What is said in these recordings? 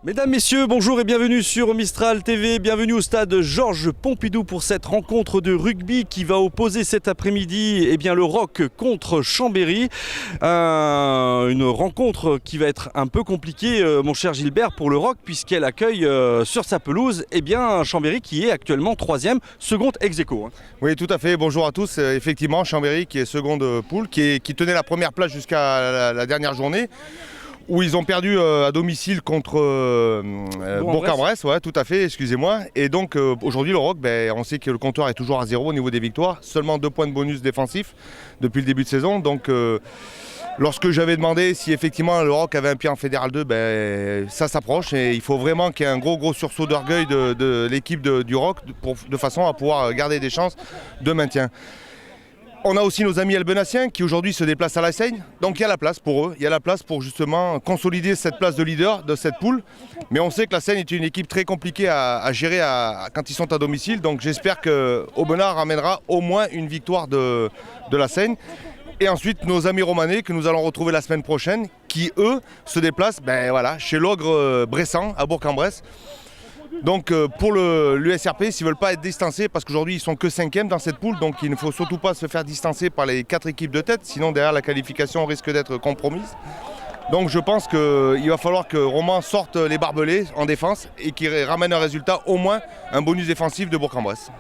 Mesdames, Messieurs, bonjour et bienvenue sur Mistral TV, bienvenue au stade Georges Pompidou pour cette rencontre de rugby qui va opposer cet après-midi le ROC contre Chambéry. Une rencontre qui va être un peu compliquée, mon cher Gilbert, pour le ROC puisqu'elle accueille sur sa pelouse Chambéry qui est actuellement 3e, seconde ex-aequo. Oui, tout à fait, bonjour à tous. Effectivement, Chambéry qui est seconde poule, qui tenait la première place jusqu'à la dernière journée, où ils ont perdu à domicile contre Bourg-en-Bresse, ouais, tout à fait, excusez-moi. Et donc aujourd'hui le ROC, on sait que le compteur est toujours à 0 au niveau des victoires, seulement 2 points de bonus défensifs depuis le début de saison. Donc lorsque j'avais demandé si effectivement le ROC avait un pied en Fédéral 2, ça s'approche et il faut vraiment qu'il y ait un gros sursaut d'orgueil de l'équipe du ROC de façon à pouvoir garder des chances de maintien. On a aussi nos amis albenaciens qui aujourd'hui se déplacent à la Seigne, donc il y a la place pour eux, il y a la place pour justement consolider cette place de leader de cette poule. Mais on sait que la Seigne est une équipe très compliquée à gérer quand ils sont à domicile, donc j'espère que Aubenas ramènera au moins une victoire de la Seigne. Et ensuite nos amis romanais que nous allons retrouver la semaine prochaine, qui eux se déplacent chez l'Ogre Bressan à Bourg-en-Bresse. Donc pour l'USRP, s'ils ne veulent pas être distancés, parce qu'aujourd'hui ils sont que 5e dans cette poule, donc il ne faut surtout pas se faire distancer par les 4 équipes de tête, sinon derrière la qualification risque d'être compromise. Donc je pense qu'il va falloir que Roman sorte les barbelés en défense et qu'il ramène un résultat, au moins un bonus défensif de Bourg-en-Bresse.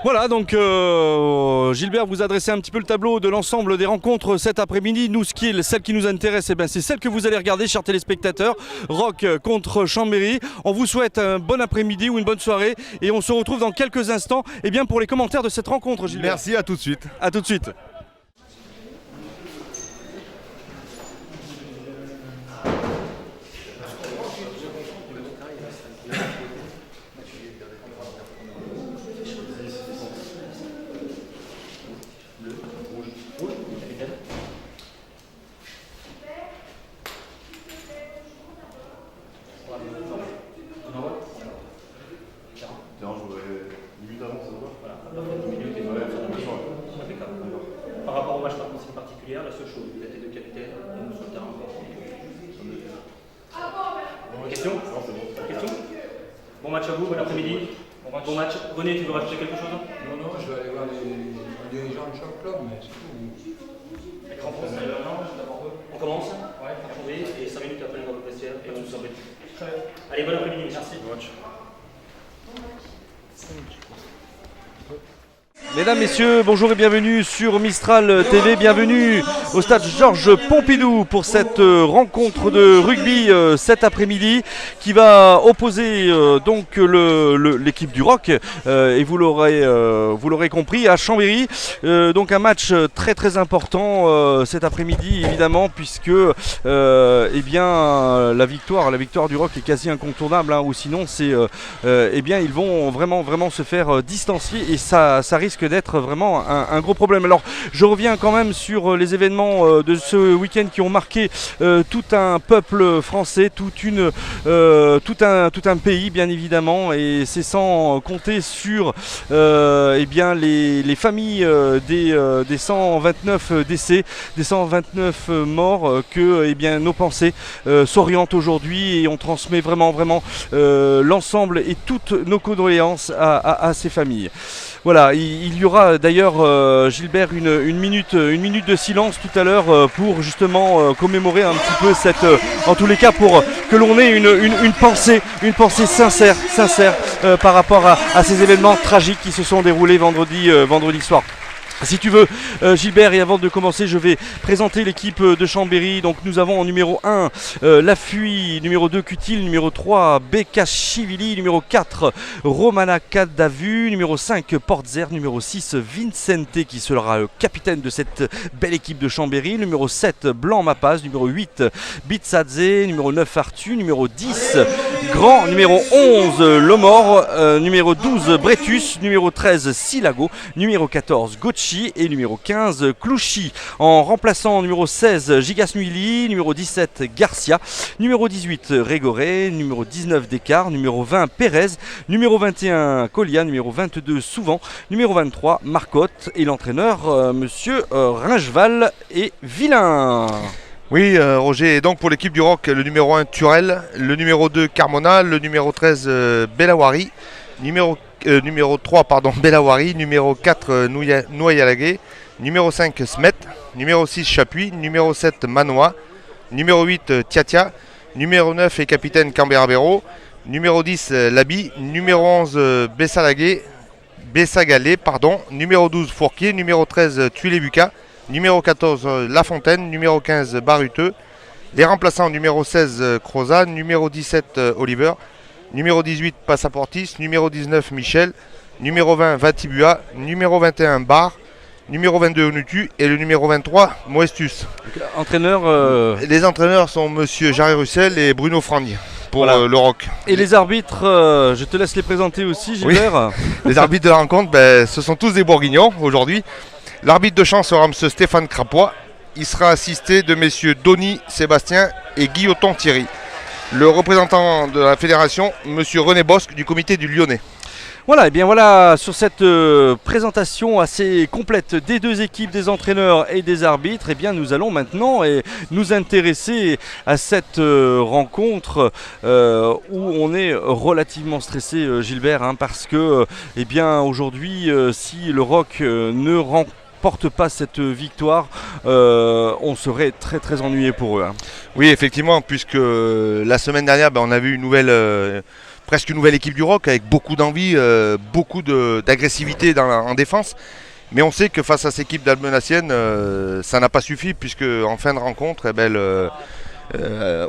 Voilà, donc Gilbert, vous adressez un petit peu le tableau de l'ensemble des rencontres cet après-midi. Nous, celle qui nous intéresse, c'est celle que vous allez regarder, chers téléspectateurs. ROC contre Chambéry. On vous souhaite un bon après-midi ou une bonne soirée. Et on se retrouve dans quelques instants pour les commentaires de cette rencontre, Gilbert. Merci, à tout de suite. À tout de suite. Par rapport au match particulier, la seule chose, vous êtes deux capitaines, et nous sur le terrain. Question ? Question ? Bon match à vous, bon après-midi. Bon match. René, tu veux rajouter quelque chose ? Non, je vais aller voir les dirigeants de chaque club, mais c'est tout. On commence ? Ouais. Et 5 minutes après, on va vous vestiaire et on vous embête. Allez, bon après-midi, merci. Bon match. Mesdames, Messieurs, bonjour et bienvenue sur Mistral TV, bienvenue au stade Georges Pompidou pour cette rencontre de rugby cet après-midi qui va opposer l'équipe du ROC et vous l'aurez compris à Chambéry. Donc un match très important cet après-midi évidemment puisque la victoire du ROC est quasi incontournable ou sinon ils vont vraiment se faire distancier et ça risque d'être vraiment un gros problème. Alors je reviens quand même sur les événements de ce week-end qui ont marqué tout un peuple français, tout un pays bien évidemment, et c'est sans compter sur les familles des 129 décès, des 129 morts que nos pensées s'orientent aujourd'hui et on transmet vraiment l'ensemble et toutes nos condoléances à ces familles. Voilà, il y aura d'ailleurs, Gilbert, une minute de silence tout à l'heure pour justement commémorer un petit peu en tous les cas pour que l'on ait une pensée sincère par rapport à ces événements tragiques qui se sont déroulés vendredi soir. Si tu veux, Gilbert, et avant de commencer, je vais présenter l'équipe de Chambéry. Donc nous avons en numéro 1 Lafuy, numéro 2 Cutil, numéro 3 Bekashvili, numéro 4 Romana Kadavu, numéro 5 Portzer, numéro 6 Vincente qui sera le capitaine de cette belle équipe de Chambéry, numéro 7 Blanc Mapaz, numéro 8 Bitsadze, numéro 9 Artu, numéro 10 Grand, numéro 11 Lomor, numéro 12 Bretus, numéro 13 Silago, numéro 14 Gochi et numéro 15 Clouchy. En remplaçant numéro 16 Gigasnuili, numéro 17 Garcia, numéro 18 Régoré, numéro 19 Descartes, numéro 20 Pérez, numéro 21 Colia, numéro 22 Souvent, numéro 23 Marcotte et l'entraîneur monsieur Ringeval et Villain. Oui, Roger, et donc pour l'équipe du Roc, le numéro 1 Turel, le numéro 2 Carmona, le numéro 13 Belawari, numéro 3 Belawari, numéro 4 Noyalagué, numéro 5 Smet, numéro 6 Chapuis, numéro 7 Manoa, numéro 8 Tiatia, numéro 9 et capitaine Camberabero, numéro 10 Labi, numéro 11 Bessagalé, numéro 12 Fourquier, numéro 13 Tuilebuca, numéro 14 La Fontaine, numéro 15 Baruteux, les remplaçants numéro 16 Croza, numéro 17 Oliver, numéro 18 Passaportis, numéro 19 Michel, numéro 20 Vatibua, numéro 21 Bar, numéro 22 Onutu et le numéro 23 Moestus. Entraîneur Les entraîneurs sont monsieur Jarry Russell et Bruno Frandy pour le Roc. Et les arbitres, je te laisse les présenter aussi, Gilbert. Oui. Les arbitres de la rencontre, ce sont tous des Bourguignons aujourd'hui. L'arbitre de champ sera M. Stéphane Crapois. Il sera assisté de messieurs Donny Sébastien et Guilloton Thierry. Le représentant de la fédération, M. René Bosque du comité du Lyonnais. Voilà, et bien voilà, sur cette présentation assez complète des deux équipes, des entraîneurs et des arbitres, et bien nous allons maintenant nous intéresser à cette rencontre où on est relativement stressé, Gilbert, parce que eh bien aujourd'hui, si le Roc ne porte pas cette victoire, on serait très très ennuyé pour eux. Oui, effectivement, puisque la semaine dernière, on a vu presque une nouvelle équipe du Roc avec beaucoup d'envie, beaucoup d'agressivité en défense. Mais on sait que face à cette équipe d'Almenacienne, ça n'a pas suffi, puisque en fin de rencontre,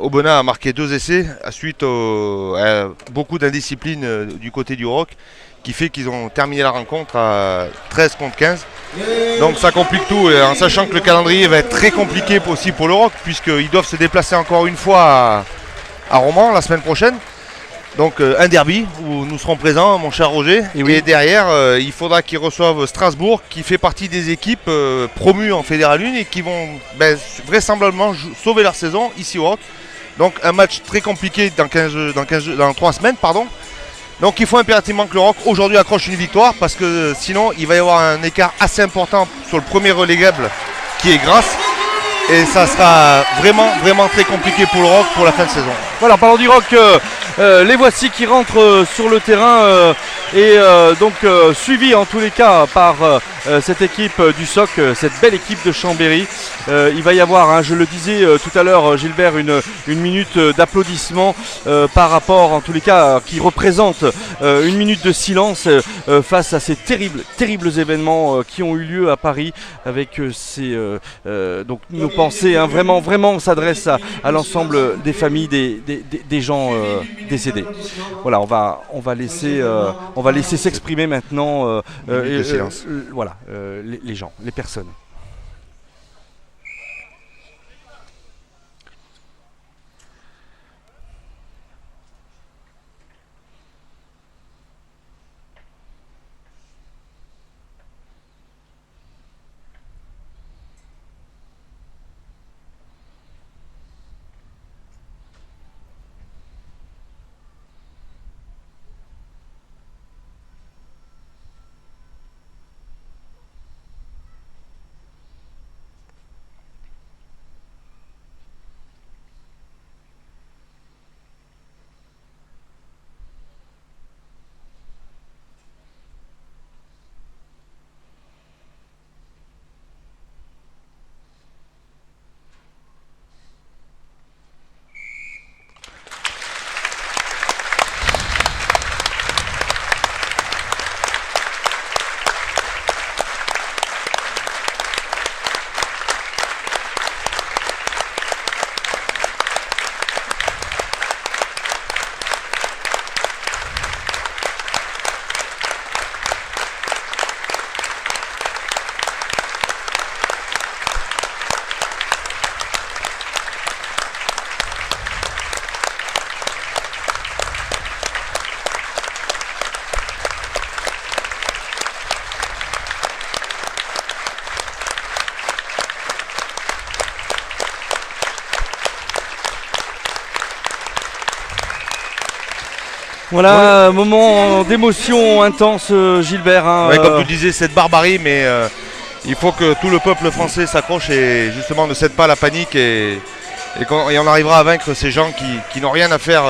Aubenas a marqué 2 essais suite à beaucoup d'indiscipline du côté du Roc, qui fait qu'ils ont terminé la rencontre à 13 contre 15. Donc ça complique tout, en sachant que le calendrier va être très compliqué aussi pour le Roc, puisqu'ils doivent se déplacer encore une fois à Romans la semaine prochaine. Donc un derby où nous serons présents, mon cher Roger. Et derrière, il faudra qu'ils reçoivent Strasbourg, qui fait partie des équipes promues en Fédéral 1 et qui vont vraisemblablement sauver leur saison ici au Roc. Donc un match très compliqué dans 3 semaines. Donc il faut impérativement que le Roc aujourd'hui accroche une victoire, parce que sinon il va y avoir un écart assez important sur le premier relégable qui est Grasse. Et ça sera vraiment très compliqué pour le Roc pour la fin de saison. Voilà, parlons du Roc, les voici qui rentrent sur le terrain et donc suivis en tous les cas par cette équipe du SOC, cette belle équipe de Chambéry. Il va y avoir, je le disais tout à l'heure, Gilbert, une minute d'applaudissement par rapport, en tous les cas, qui représente une minute de silence face à ces terribles événements qui ont eu lieu à Paris, avec donc nos pensées vraiment s'adressent à l'ensemble des familles des gens décédés. Voilà, on va laisser s'exprimer maintenant les gens, les personnes. Voilà, un moment d'émotion intense, Gilbert. Comme tu disais, cette barbarie, mais il faut que tout le peuple français s'accroche et justement ne cède pas à la panique et Et on arrivera à vaincre ces gens qui n'ont rien à faire,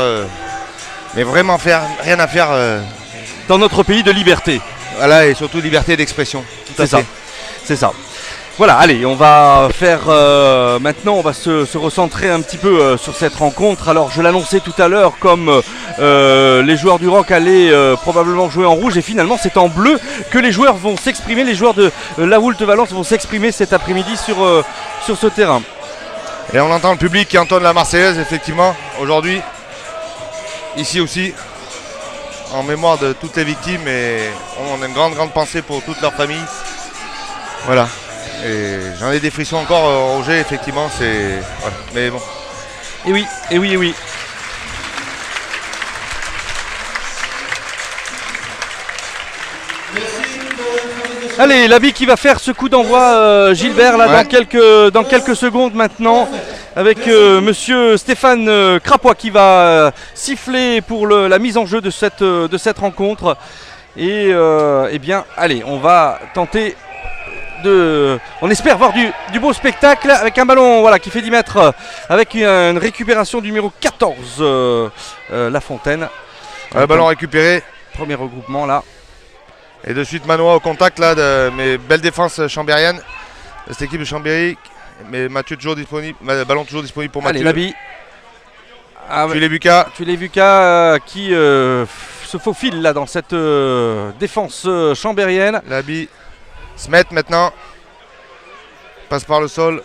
mais vraiment rien à faire. Dans notre pays de liberté. Voilà, et surtout liberté d'expression. C'est ça. C'est ça. Voilà, allez, on va faire maintenant, on va se recentrer un petit peu sur cette rencontre. Alors, je l'annonçais tout à l'heure, comme les joueurs du Roc allaient probablement jouer en rouge, et finalement, c'est en bleu que les joueurs vont s'exprimer. Les joueurs de la Voulte Valence vont s'exprimer cet après-midi sur ce terrain. Et on entend le public qui entonne la Marseillaise, effectivement, aujourd'hui, ici aussi, en mémoire de toutes les victimes, et on a une grande pensée pour toute leur famille. Voilà. Et j'en ai des frissons encore, Roger, effectivement, c'est... Voilà. Mais bon. Et oui, et oui, et oui. Allez, Labi qui va faire ce coup d'envoi, Gilbert, là, dans quelques secondes maintenant, avec monsieur Stéphane Crapois qui va siffler pour la mise en jeu de cette rencontre. Et eh bien, allez, on va tenter on espère voir du beau spectacle avec un ballon, voilà, qui fait 10 mètres, avec une récupération du numéro 14, La Fontaine. Ballon récupéré. Premier regroupement là. Et de suite Manois au contact là, mais belle défense chambérienne de cette équipe de Chambéry. Mais Mathieu toujours disponible, ballon toujours disponible pour Mathieu. Allez, Labi. Tuilebuka qui se faufile là dans cette défense chambérienne. Labi. Smet maintenant. Passe par le sol.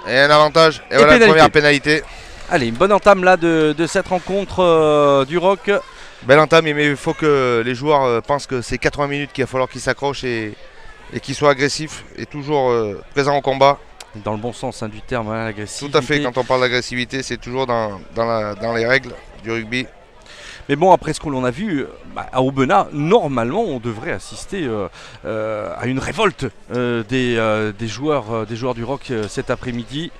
Et un avantage. Et voilà la première pénalité. Allez, une bonne entame là de cette rencontre du Roc. Belle entame, mais il faut que les joueurs pensent que c'est 80 minutes qu'il va falloir qu'ils s'accrochent et qu'ils soient agressifs et toujours présents au combat. Dans le bon sens du terme, hein, l'agressivité. Tout à fait, quand on parle d'agressivité, c'est toujours dans les règles du rugby. Mais bon, après ce que l'on a vu à Aubenas, normalement on devrait assister à une révolte des joueurs du Roc cet après-midi.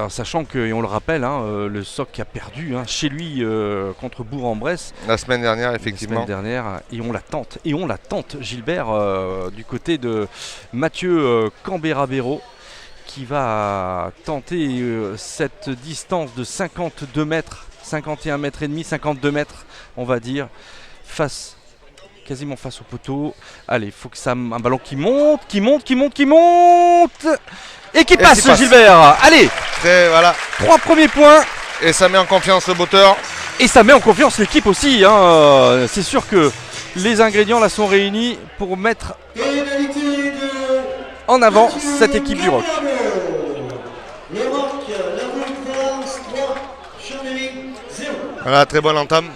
Sachant que, et on le rappelle, hein, le SOC a perdu chez lui contre Bourg-en-Bresse la semaine dernière, effectivement. Et on l'attente, Gilbert, du côté de Mathieu Cambera-Béraud, qui va tenter cette distance de 52 mètres. 51 mètres et demi, 52 mètres, on va dire, quasiment face au poteau. Allez, il faut que ça, un ballon qui monte et qui passe, Gilbert. Allez, voilà. 3 premiers points. Et ça met en confiance le botteur. Et ça met en confiance l'équipe aussi. C'est sûr que les ingrédients là sont réunis pour mettre en avant cette équipe du Roc. Voilà, très bonne entame,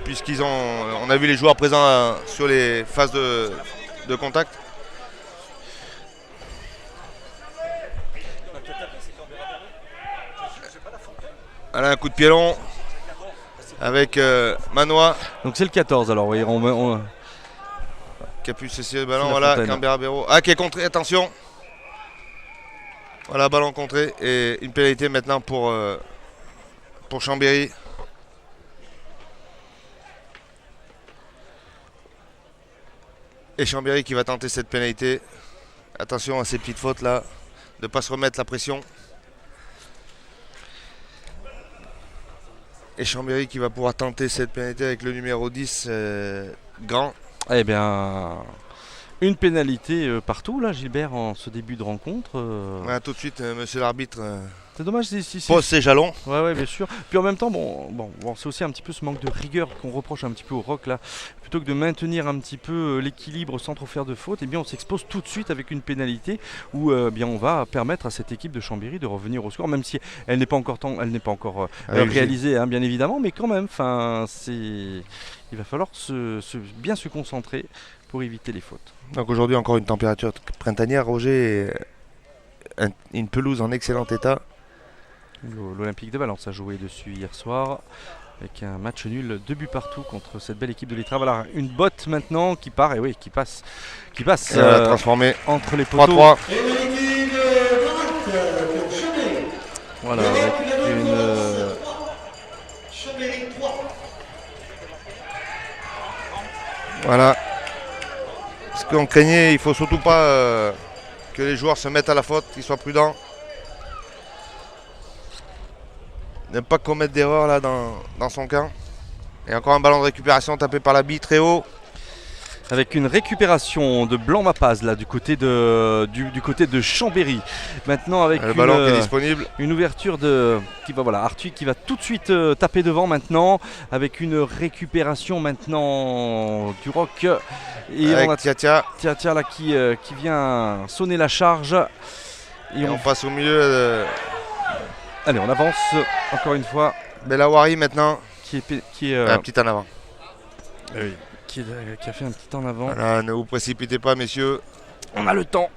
on a vu les joueurs présents sur les phases de contact. Voilà, un coup de pied long avec Manois. Donc c'est le 14 alors, oui, qui a pu cesser le ballon, voilà, Cambera-Béraud. Qui est contré, attention. Voilà, ballon contré et une pénalité maintenant pour Chambéry. Et Chambéry qui va tenter cette pénalité. Attention à ces petites fautes là, de ne pas se remettre la pression. Et Chambéry qui va pouvoir tenter cette pénalité avec le numéro 10, Grand. Eh bien, une pénalité partout là, Gilbert, en ce début de rencontre. Ouais, tout de suite, monsieur l'arbitre. C'est dommage, pose ses jalons. Ouais, bien sûr. Puis en même temps, bon, c'est aussi un petit peu ce manque de rigueur qu'on reproche un petit peu au Roc là. Plutôt que de maintenir un petit peu l'équilibre sans trop faire de fautes, eh bien on s'expose tout de suite avec une pénalité où bien on va permettre à cette équipe de Chambéry de revenir au score, même si elle n'est pas encore réalisée, hein, bien évidemment, mais quand même, il va falloir bien se concentrer pour éviter les fautes. Donc aujourd'hui encore une température printanière, Roger, une pelouse en excellent état. L'Olympique de Valence a joué dessus hier soir avec un match nul, 2 buts partout contre cette belle équipe de l'Itra. Voilà, une botte maintenant qui part, et oui, qui passe transformé entre les poteaux. 3-3. Voilà, avec Voilà. Ce qu'on craignait, il faut surtout pas que les joueurs se mettent à la faute, qu'ils soient prudents. ne pas commettre d'erreur là dans son camp. Et encore un ballon de récupération tapé par la bille très haut. Avec une récupération de Blanc-Mapaz là du côté de Chambéry. Maintenant avec le ballon qui est disponible. Une ouverture qui va voilà, Arthuis qui va tout de suite taper devant maintenant avec une récupération maintenant du Roc. Et avec on a Tia là qui vient sonner la charge. Et on passe au milieu. Allez, on avance encore une fois. Belawari maintenant. Qui est un petit en avant. Oui. Qui a fait un petit en avant. Voilà, ne vous précipitez pas, messieurs. On a le temps.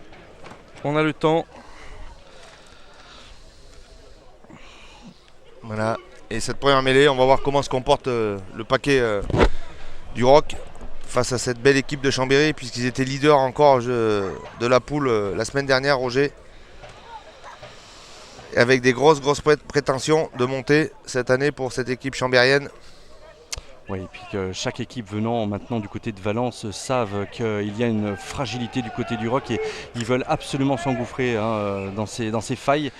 Voilà. Et cette première mêlée, on va voir comment se comporte le paquet du Roc face à cette belle équipe de Chambéry, puisqu'ils étaient leaders encore de la poule la semaine dernière, Roger. Et avec des grosses prétentions de monter cette année pour cette équipe chambérienne. Oui, et puis que chaque équipe venant maintenant du côté de Valence savent qu'il y a une fragilité du côté du Roc et ils veulent absolument s'engouffrer dans ces failles.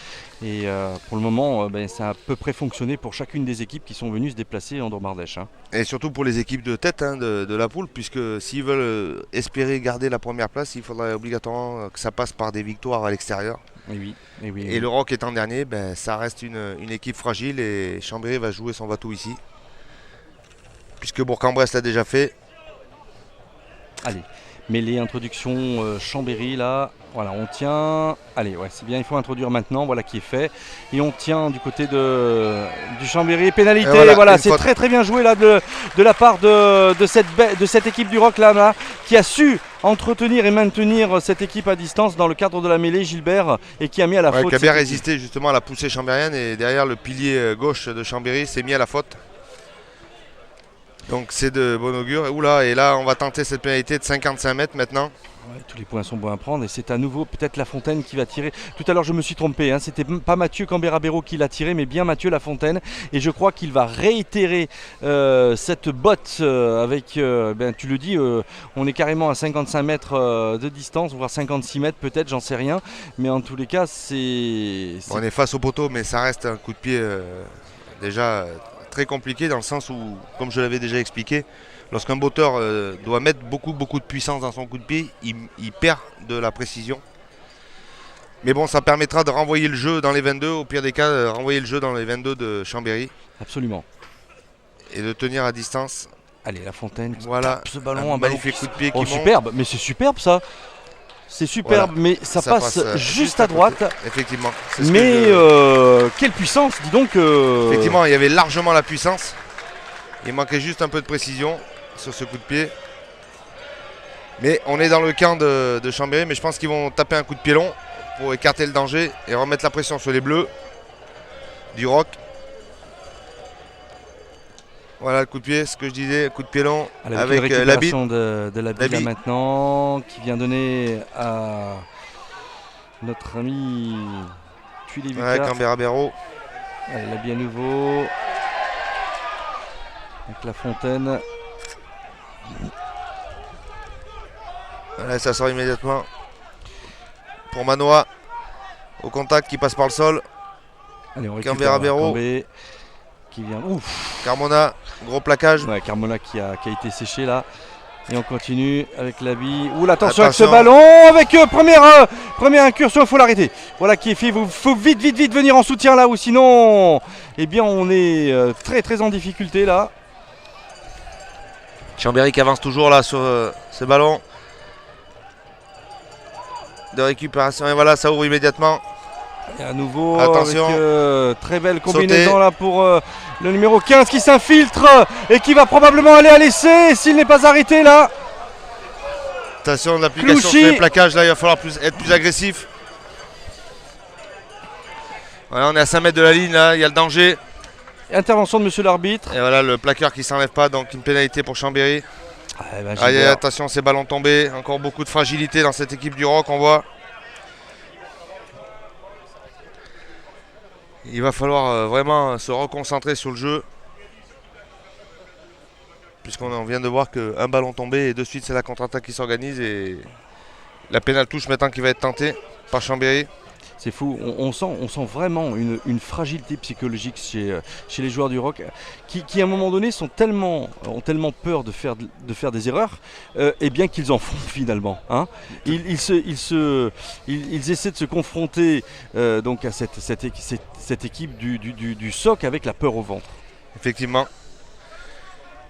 Et pour le moment, ça a à peu près fonctionné pour chacune des équipes qui sont venues se déplacer en Dromardèche. Et surtout pour les équipes de tête de la poule, puisque s'ils veulent espérer garder la première place, il faudrait obligatoirement que ça passe par des victoires à l'extérieur. Et le Roc étant dernier, ça reste une équipe fragile et Chambéry va jouer son va-tout ici. Puisque Bourg-en-Bresse l'a déjà fait. Allez, mêlée, introduction Chambéry là. Voilà, on tient. Allez, ouais, c'est bien, il faut introduire maintenant. Voilà qui est fait. Et on tient du côté du Chambéry. Pénalité, voilà c'est très très bien joué là de la part de cette équipe du Roc là, qui a su entretenir et maintenir cette équipe à distance dans le cadre de la mêlée, Gilbert, et qui a mis à la faute. Qui a bien résisté justement à la poussée chambérienne et derrière le pilier gauche de Chambéry s'est mis à la faute. Donc c'est de bon augure. Oula, et là on va tenter cette pénalité de 55 mètres maintenant. Ouais, tous les points sont bons à prendre et c'est à nouveau peut-être Lafontaine qui va tirer. Tout à l'heure je me suis trompé, c'était pas Mathieu Camberabero qui l'a tiré mais bien Mathieu Lafontaine. Et je crois qu'il va réitérer cette botte avec, tu le dis, on est carrément à 55 mètres de distance, voire 56 mètres peut-être, j'en sais rien. Mais en tous les cas on est face au poteau mais ça reste un coup de pied déjà très compliqué dans le sens où, comme je l'avais déjà expliqué, lorsqu'un botteur doit mettre beaucoup de puissance dans son coup de pied, il perd de la précision. Mais bon, ça permettra de renvoyer le jeu dans les 22, au pire des cas, renvoyer le jeu dans les 22 de Chambéry. Absolument. Et de tenir à distance. Allez, Lafontaine qui tape ce ballon, un magnifique coup de pied qui monte. Superbe, mais c'est superbe ça. C'est superbe, mais ça passe juste à droite. Effectivement. Mais quelle puissance, dis donc. Effectivement, il y avait largement la puissance. Il manquait juste un peu de précision sur ce coup de pied. Mais on est dans le camp de Chambéry, mais je pense qu'ils vont taper un coup de pied long pour écarter le danger et remettre la pression sur les Bleus du Roc. Voilà le coup de pied, ce que je disais, coup de pied long avec la bite. De la bite là maintenant, qui vient donner à notre ami Tuilé-Vicard. Ouais, Camberabero. Allez, la bite à nouveau. Avec Lafontaine. Voilà, ça sort immédiatement pour Manoa. Au contact qui passe par le sol. Allez, on récupère Camberabero. Qui vient. Ouf. Carmona, gros plaquage. Ouais, Carmona qui a été séché là. Et on continue avec la bille. Ouh, attention avec ce ballon. Avec première incursion, il faut l'arrêter. Voilà qui est fait. Il faut vite venir en soutien là. Ou sinon, eh bien, on est très en difficulté là. Chambéry qui avance toujours là sur ce ballon de récupération. Et voilà, ça ouvre immédiatement. Et à nouveau, attention. Avec, très belle combinaison là pour le numéro 15 qui s'infiltre et qui va probablement aller à l'essai s'il n'est pas arrêté là. Attention, l'application sur les plaquages, là il va falloir être plus agressif. Voilà, on est à 5 mètres de la ligne, là il y a le danger. Intervention de monsieur l'arbitre. Et voilà le plaqueur qui ne s'enlève pas, donc une pénalité pour Chambéry. Attention, ces ballons tombés, encore beaucoup de fragilité dans cette équipe du Roc, on voit. Il va falloir vraiment se reconcentrer sur le jeu. Puisqu'on vient de voir qu'un ballon tombé et de suite c'est la contre-attaque qui s'organise et la pénale touche maintenant qui va être tentée par Chambéry. C'est fou, on sent vraiment une fragilité psychologique chez les joueurs du Rock qui à un moment donné ont tellement peur de faire des erreurs et bien qu'ils en font finalement. Hein. Ils essaient de se confronter donc à cette équipe du SOC avec la peur au ventre. Effectivement.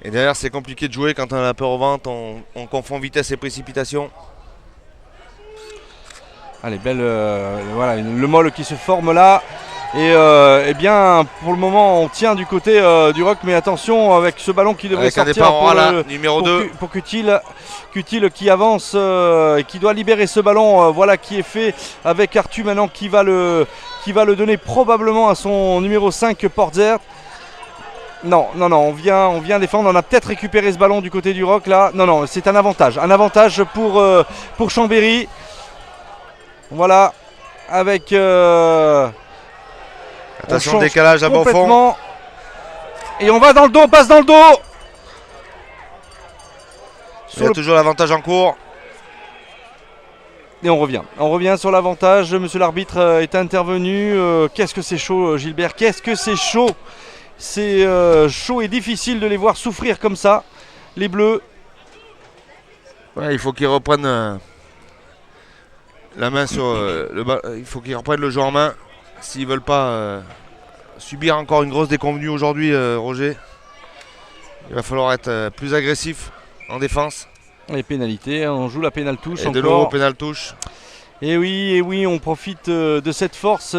Et derrière c'est compliqué de jouer quand on a la peur au ventre, on confond vitesse et précipitation. Allez, voilà, le molle qui se forme là. Et eh bien, pour le moment, on tient du côté du Rock, mais attention avec ce ballon qui devrait sortir pour numéro 2. Pour Cutil qui avance et qui doit libérer ce ballon. Voilà qui est fait avec Arthur maintenant qui va le donner probablement à son numéro 5, Portzert. Non, on vient défendre. On a peut-être récupéré ce ballon du côté du Rock là. Non, c'est un avantage pour Chambéry. Voilà, avec... attention, décalage à bon fond. Et on va dans le dos, on passe dans le dos. Il y a toujours l'avantage en cours. Et on revient sur l'avantage. Monsieur l'arbitre est intervenu. Qu'est-ce que c'est chaud, Gilbert. Qu'est-ce que c'est chaud. C'est chaud et difficile de les voir souffrir comme ça, les Bleus. Ouais, il faut qu'ils reprennent... la main sur le bas, il faut qu'ils reprennent le jeu en main s'ils veulent pas subir encore une grosse déconvenue aujourd'hui, Roger. Il va falloir être plus agressif en défense. Les pénalités, on joue la pénale touche. Et de nouveau pénale touche. Et oui, on profite de cette force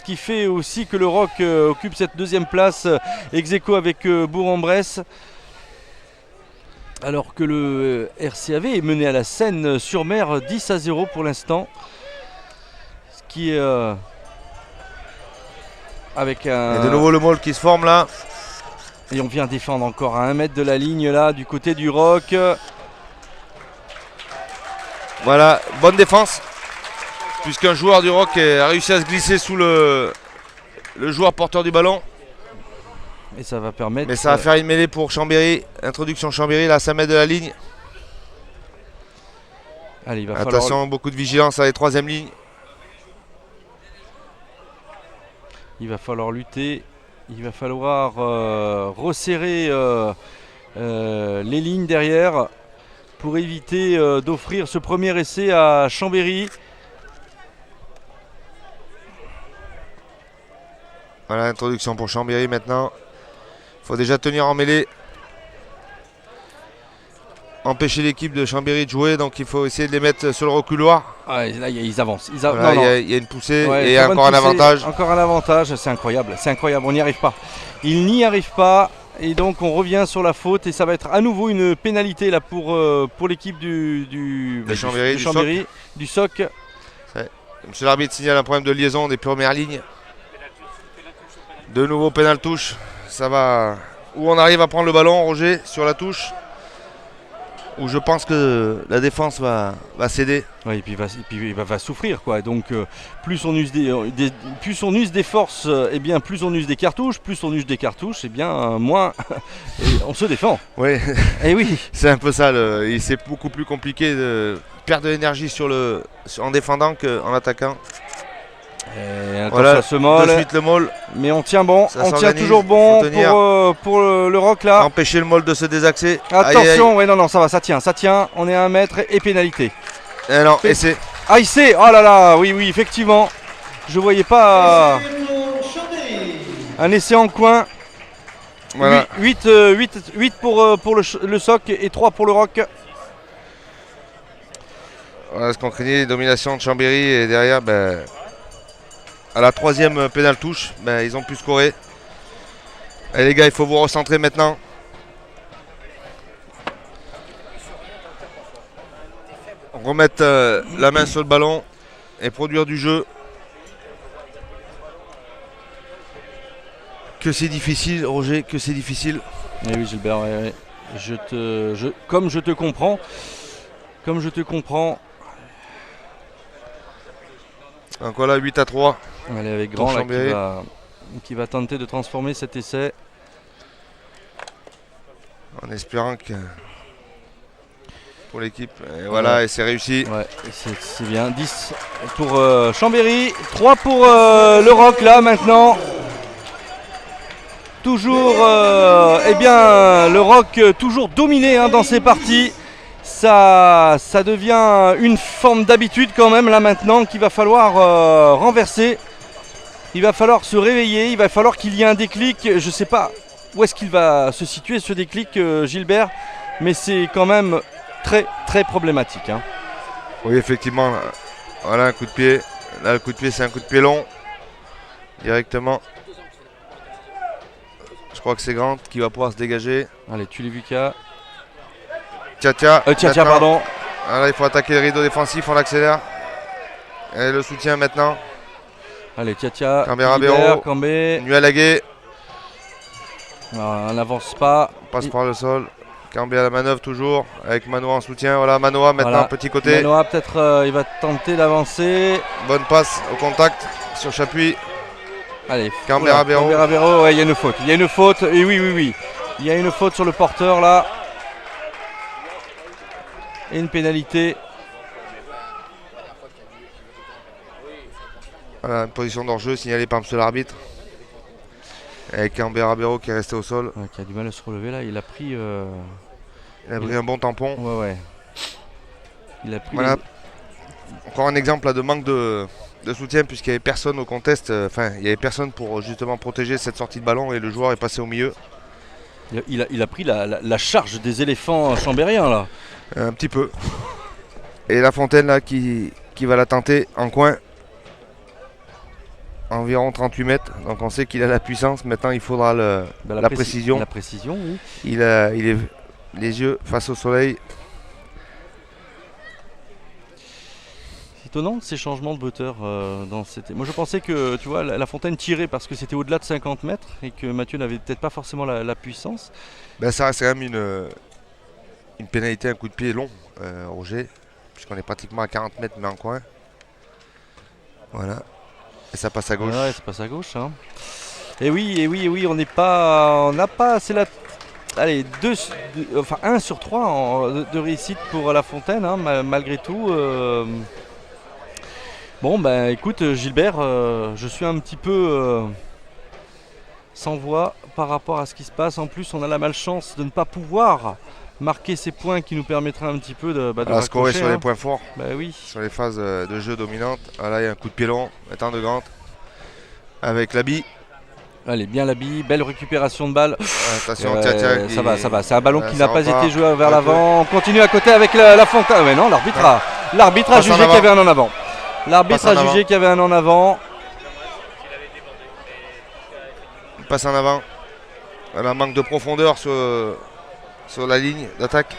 qui fait aussi que le Rock occupe cette deuxième place ex aequo avec Bourg-en-Bresse. Alors que le RCAV est mené à la Seine-sur-Mer 10-0 pour l'instant. Ce qui est avec un... Et de nouveau le maul qui se forme là. Et on vient défendre encore à 1 mètre de la ligne là du côté du Rock. Voilà, bonne défense. Puisqu'un joueur du Rock a réussi à se glisser sous le joueur porteur du ballon. Et ça va permettre... Mais ça va faire une mêlée pour Chambéry. Introduction Chambéry, là, à 5 mètres de la ligne. Allez, il va attention, beaucoup de vigilance à la 3e ligne. Il va falloir lutter. Il va falloir resserrer les lignes derrière pour éviter d'offrir ce premier essai à Chambéry. Voilà, introduction pour Chambéry maintenant. Il faut déjà tenir en mêlée. Empêcher l'équipe de Chambéry de jouer, donc il faut essayer de les mettre sur le reculoir. Ah, là, ils avancent. Voilà, il y a une poussée et encore un avantage. Encore un avantage, c'est incroyable, on n'y arrive pas. Il n'y arrive pas et donc on revient sur la faute et ça va être à nouveau une pénalité là pour l'équipe du Chambéry, du SOC. Monsieur l'arbitre signale un problème de liaison des premières lignes. De nouveau pénal touche. Ça va. Où on arrive à prendre le ballon, Roger, sur la touche. Où je pense que la défense va céder. Ouais, et puis il va souffrir quoi. Donc plus on use des forces, et bien plus on use des cartouches. Plus on use des cartouches, et bien moins on se défend. Oui. Et oui. C'est un peu ça. C'est beaucoup plus compliqué de perdre de l'énergie en défendant qu'en attaquant. Et voilà, ce molle. De suite le maul. Mais on tient bon, on tient toujours bon pour le Rock là. Empêcher le molle de se désaxer. Attention, ouais, non, ça va, ça tient. On est à 1 mètre et pénalité. Et non, essai. Ah, essai, oh là là, oui, effectivement. Je voyais pas un essai en coin. Voilà. 8 pour le SOC et 3 pour le Rock. Voilà ce qu'on craignait, domination de Chambéry et derrière, à la 3e pénale touche, ils ont pu scorer. Allez les gars, il faut vous recentrer maintenant. Remettre la main sur le ballon et produire du jeu. Que c'est difficile, Roger, que c'est difficile. Eh oui, Gilbert, ouais. Comme je te comprends. Donc voilà, 8-3. Allez, avec Grand là, qui va tenter de transformer cet essai. En espérant que... pour l'équipe. Et voilà, et c'est réussi. Ouais, c'est bien. 10 pour Chambéry, 3 pour le Roc là maintenant. Toujours, eh bien, le Roc toujours dominé hein, dans ces parties. Ça devient une forme d'habitude quand même là maintenant qu'il va falloir renverser. Il va falloir se réveiller, il va falloir qu'il y ait un déclic. Je ne sais pas où est-ce qu'il va se situer ce déclic, Gilbert, mais c'est quand même très très problématique. Hein. Oui, effectivement, là, voilà un coup de pied. Là, le coup de pied, c'est un coup de pied long, directement. Je crois que c'est Grant qui va pouvoir se dégager. Allez, tu l'as vu Tia, Maintenant, pardon. Voilà, il faut attaquer le rideau défensif, on l'accélère. Et le soutien maintenant. Allez, Tia, Cambé-Rabero. Cambé. Nualagué, On n'avance pas. passe par le sol. Cambé à la manœuvre toujours, avec Manoa en soutien. Voilà, Manoa maintenant, Voilà. petit côté. Manoa peut-être il va tenter d'avancer. Bonne passe au contact sur Chapuis. Allez, Cambé-Rabero. Cambé-Rabero, ouais, il y a une faute. Il y a une faute, et oui. Il y a une faute sur le porteur là. Et une pénalité. Voilà, une position d'hors-jeu signalée par M. l'arbitre. Avec Cambé-Rabero qui est resté au sol. Ouais, qui a du mal à se relever là. Il a pris. Il a pris un bon tampon. Ouais. Il a pris. Voilà. Encore un exemple là, de manque de soutien puisqu'il n'y avait personne au contest. Enfin, il n'y avait personne pour justement protéger cette sortie de ballon et le joueur est passé au milieu. Il a pris la charge des éléphants chambériens là. Un petit peu. Et La Fontaine là qui va la tenter en coin. Environ 38 mètres. Donc on sait qu'il a la puissance. Maintenant il faudra la précision. La précision, oui. Il est les yeux face au soleil. C'est étonnant ces changements de butteur dans cette. Moi je pensais que tu vois la Fontaine tirait parce que c'était au-delà de 50 mètres et que Mathieu n'avait peut-être pas forcément la puissance. Ben, ça reste quand même une pénalité, un coup de pied long, Roger, puisqu'on est pratiquement à 40 mètres mais en coin. Voilà. Et ça passe à gauche. Ouais, ça passe à gauche. Hein. Et oui, on n'a pas. C'est la. Allez, 1 sur 3 de réussite pour La Fontaine, hein, malgré tout. Bon, ben écoute, Gilbert, je suis un petit peu sans voix par rapport à ce qui se passe. En plus, on a la malchance de ne pas pouvoir marquer ces points qui nous permettraient un petit peu de scorer sur hein. les points forts, bah, oui. sur les phases de jeu dominantes. Ah, là, il y a un coup de pied long, maintenant de Grant, avec l'habit. Allez, bien l'habit, belle récupération de balle. Attention, ça va. C'est un ballon qui n'a pas repart. été joué vers l'avant. On continue à côté avec La Fontaine. Mais non, l'arbitre a jugé qu'il y avait un en avant. L'arbitre a jugé qu'il y avait un en avant. Il passe en avant. Voilà, manque de profondeur sur la ligne d'attaque.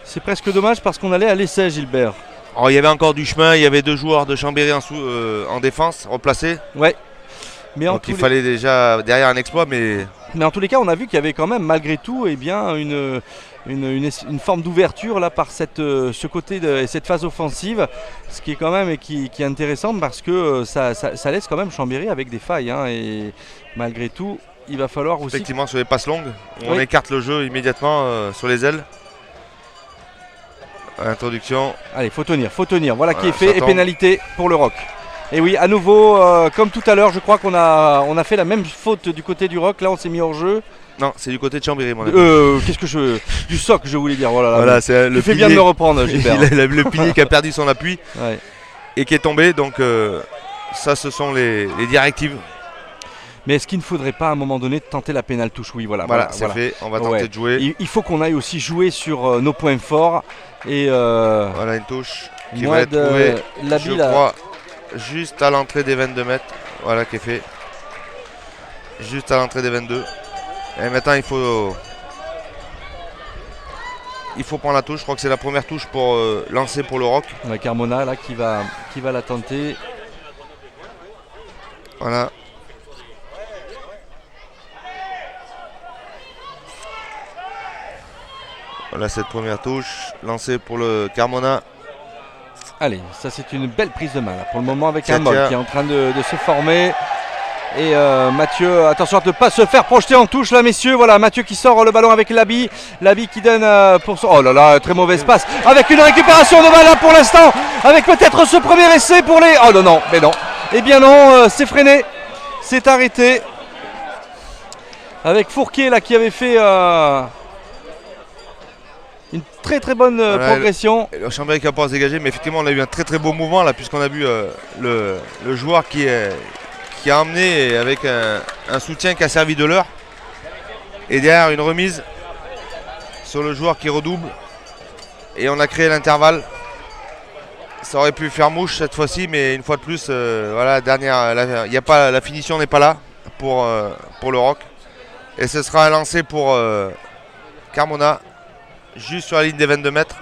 C'est presque dommage parce qu'on allait à l'essai, Gilbert. Alors, il y avait encore du chemin, il y avait 2 joueurs de Chambéry en défense, replacés. Ouais. Mais donc il fallait déjà derrière un exploit, mais en tous les cas, on a vu qu'il y avait quand même, malgré tout, eh bien, une forme d'ouverture là par ce côté et cette phase offensive, ce qui est quand même qui est intéressant parce que ça laisse quand même Chambéry avec des failles. Hein, et malgré tout, il va falloir aussi. Effectivement, sur les passes longues, on écarte le jeu immédiatement sur les ailes. Introduction. Allez, faut tenir. Voilà qui est fait et pénalité pour le Roc. Et oui, à nouveau, comme tout à l'heure, je crois qu'on a fait la même faute du côté du Roc. Là, on s'est mis hors jeu. Non, c'est du côté de Chambéry, mon ami. Du soc, je voulais dire. Voilà, voilà, c'est le tu fais bien de me reprendre, Gilbert. Le pilier qui a perdu son appui ouais. Et qui est tombé. Donc, ça, ce sont les directives. Mais est-ce qu'il ne faudrait pas à un moment donné tenter la pénale touche? Oui, voilà. C'est fait. On va tenter de jouer. Il faut qu'on aille aussi jouer sur nos points forts. Et voilà une touche qui va être trouvée, je crois, juste à l'entrée des 22 mètres. Voilà qui est fait. Juste à l'entrée des 22. Et maintenant il faut prendre la touche. Je crois que c'est la première touche pour lancer pour le Roc. On a Carmona là qui va la tenter. Voilà. Voilà cette première touche, lancée pour le Carmona. Allez, ça c'est une belle prise de main là, pour le moment avec un Moll qui est en train de se former. Et Mathieu, attention à ne pas se faire projeter en touche là messieurs. Voilà Mathieu qui sort le ballon avec Labi. Labi qui donne pour son... Oh là là, très mauvaise passe. Avec une récupération de balle là pour l'instant. Avec peut-être ce premier essai pour les... Oh non, non, mais non. Eh bien non, c'est freiné. C'est arrêté. Avec Fourquier là qui avait fait une très très bonne progression. Le Chambéry qui a pas à se dégager, mais effectivement on a eu un très très beau mouvement là, puisqu'on a vu le joueur qui a emmené avec un soutien qui a servi de l'heure. Et derrière une remise sur le joueur qui redouble. Et on a créé l'intervalle. Ça aurait pu faire mouche cette fois-ci, mais une fois de plus, voilà, la finition n'est pas là pour le Roc. Et ce sera un lancer pour Carmona, juste sur la ligne des 22 mètres.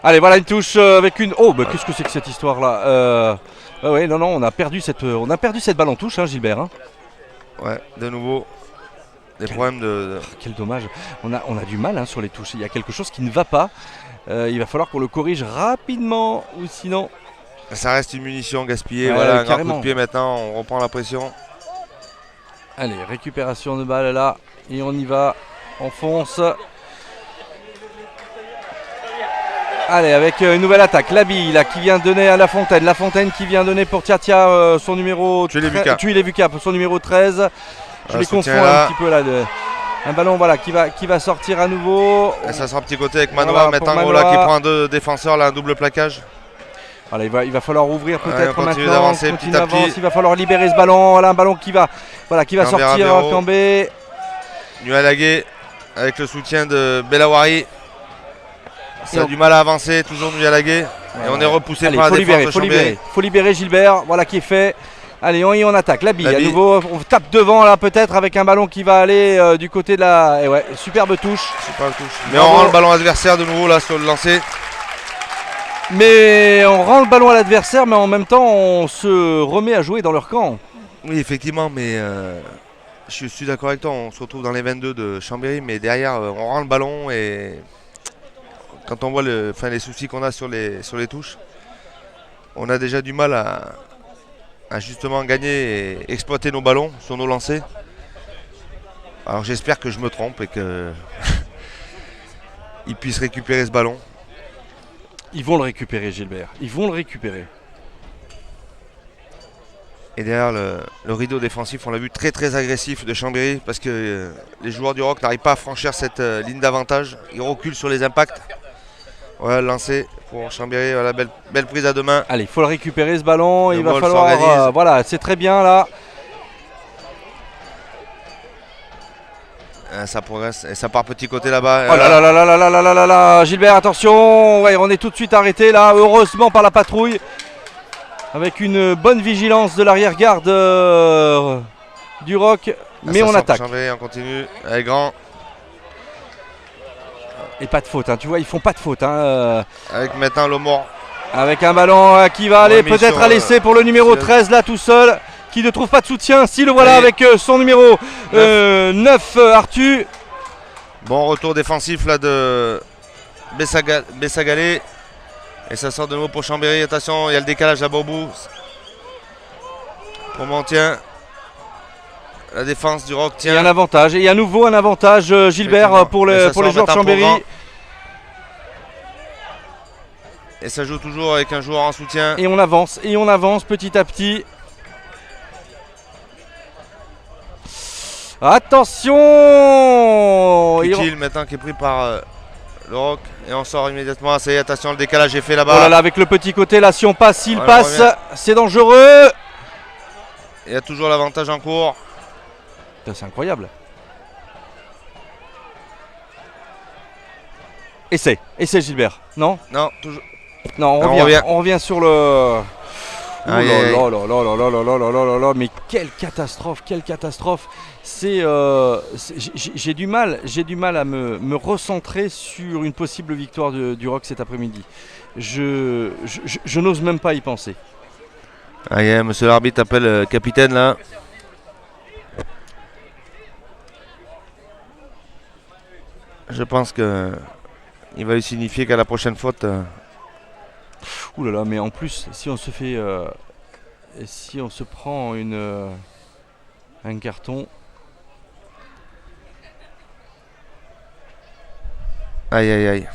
Allez, voilà une touche avec une... Oh, mais qu'est-ce que c'est que cette histoire-là ouais, non, on a perdu cette balle en touche, hein, Gilbert. Hein. Ouais, de nouveau, des problèmes de... Quel dommage. On a du mal hein, sur les touches. Il y a quelque chose qui ne va pas. Il va falloir qu'on le corrige rapidement, ou sinon... Ça reste une munition gaspillée. Ouais, voilà, un carrément. grand coup de pied maintenant, on reprend la pression. Allez, récupération de balle là. Et on y va. On fonce. Allez, avec une nouvelle attaque. Labi là, qui vient donner à Lafontaine. Lafontaine qui vient donner pour Tiatia son numéro... Tuilevuka pour son numéro 13. Je les confonds un petit peu là. Un ballon voilà, qui va sortir à nouveau. Et ça sera un petit côté avec Manoa, Voilà, maintenant Manoa. Là, qui prend deux défenseurs, là, un double plaquage. Voilà, il va falloir ouvrir peut-être on continue maintenant. d'avancer petit à petit. Il va falloir libérer ce ballon. Voilà, un ballon qui va sortir. Cambé. Nualagué avec le soutien de Belawari. Ça a du mal à avancer, toujours Nualagué. Et on est repoussé par la défense de Chambéry. Faut libérer Gilbert, voilà qui est fait. Allez, on attaque. Labi, à nouveau, on tape devant là peut-être avec un ballon qui va aller du côté de la... Et ouais, superbe touche. Mais on rend le ballon adversaire de nouveau là sur le lancer. Mais on rend le ballon à l'adversaire, mais en même temps on se remet à jouer dans leur camp. Oui, effectivement, mais je suis d'accord avec toi, on se retrouve dans les 22 de Chambéry, mais derrière on rend le ballon et quand on voit les soucis qu'on a sur les touches, on a déjà du mal à justement gagner et exploiter nos ballons sur nos lancers. Alors j'espère que je me trompe et que ils puissent récupérer ce ballon. Ils vont le récupérer, Gilbert. Ils vont le récupérer. Et derrière le rideau défensif, on l'a vu très très agressif de Chambéry parce que les joueurs du Roc n'arrivent pas à franchir cette ligne d'avantage. Ils reculent sur les impacts. Voilà le lancer pour Chambéry, voilà, belle prise à deux mains. Allez, il faut le récupérer ce ballon. Il va falloir... voilà, c'est très bien là. Ça progresse et ça part petit côté là-bas. Oh là là là là là là là là là, Gilbert, attention. Ouais, on est tout de suite arrêté là, heureusement par la patrouille. Avec une bonne vigilance de l'arrière-garde du Roc. Mais on attaque. Chambéry, on continue avec Grand. Et pas de faute, hein. Tu vois, ils font pas de faute. Hein. Avec maintenant Lomor. Avec un ballon qui va aller peut-être à l'essai pour le numéro 13 là tout seul. Qui ne trouve pas de soutien. Si le voilà avec son numéro 9 Arthur. Bon retour défensif là de Bessagalé. Et ça sort de nouveau pour Chambéry. Attention, il y a le décalage à Bobou. Pour maintien. La défense du Roc tient. Il y a un avantage. Et à nouveau un avantage Gilbert pour les joueurs de Chambéry. Et ça joue toujours avec un joueur en soutien. Et on avance petit à petit. Attention! Utile maintenant qui est pris par le Roc. Et on sort immédiatement. Ça y est, attention, le décalage est fait là-bas. Oh là là, avec le petit côté là, si on passe, s'il passe, c'est dangereux. Il y a toujours l'avantage en cours. C'est incroyable. Essai Gilbert, non? Non, toujours. Non, on revient sur le... Oh là là là là là là là là là là, mais quelle catastrophe. J'ai du mal à me recentrer sur une possible victoire du Roc cet après-midi. Je n'ose même pas y penser. Ah yeah, monsieur l'arbitre appelle le capitaine là. Je pense que il va lui signifier qu'à la prochaine faute. Ouh là là, mais en plus, si on se fait Et si on se prend un carton. Aïe aïe aïe.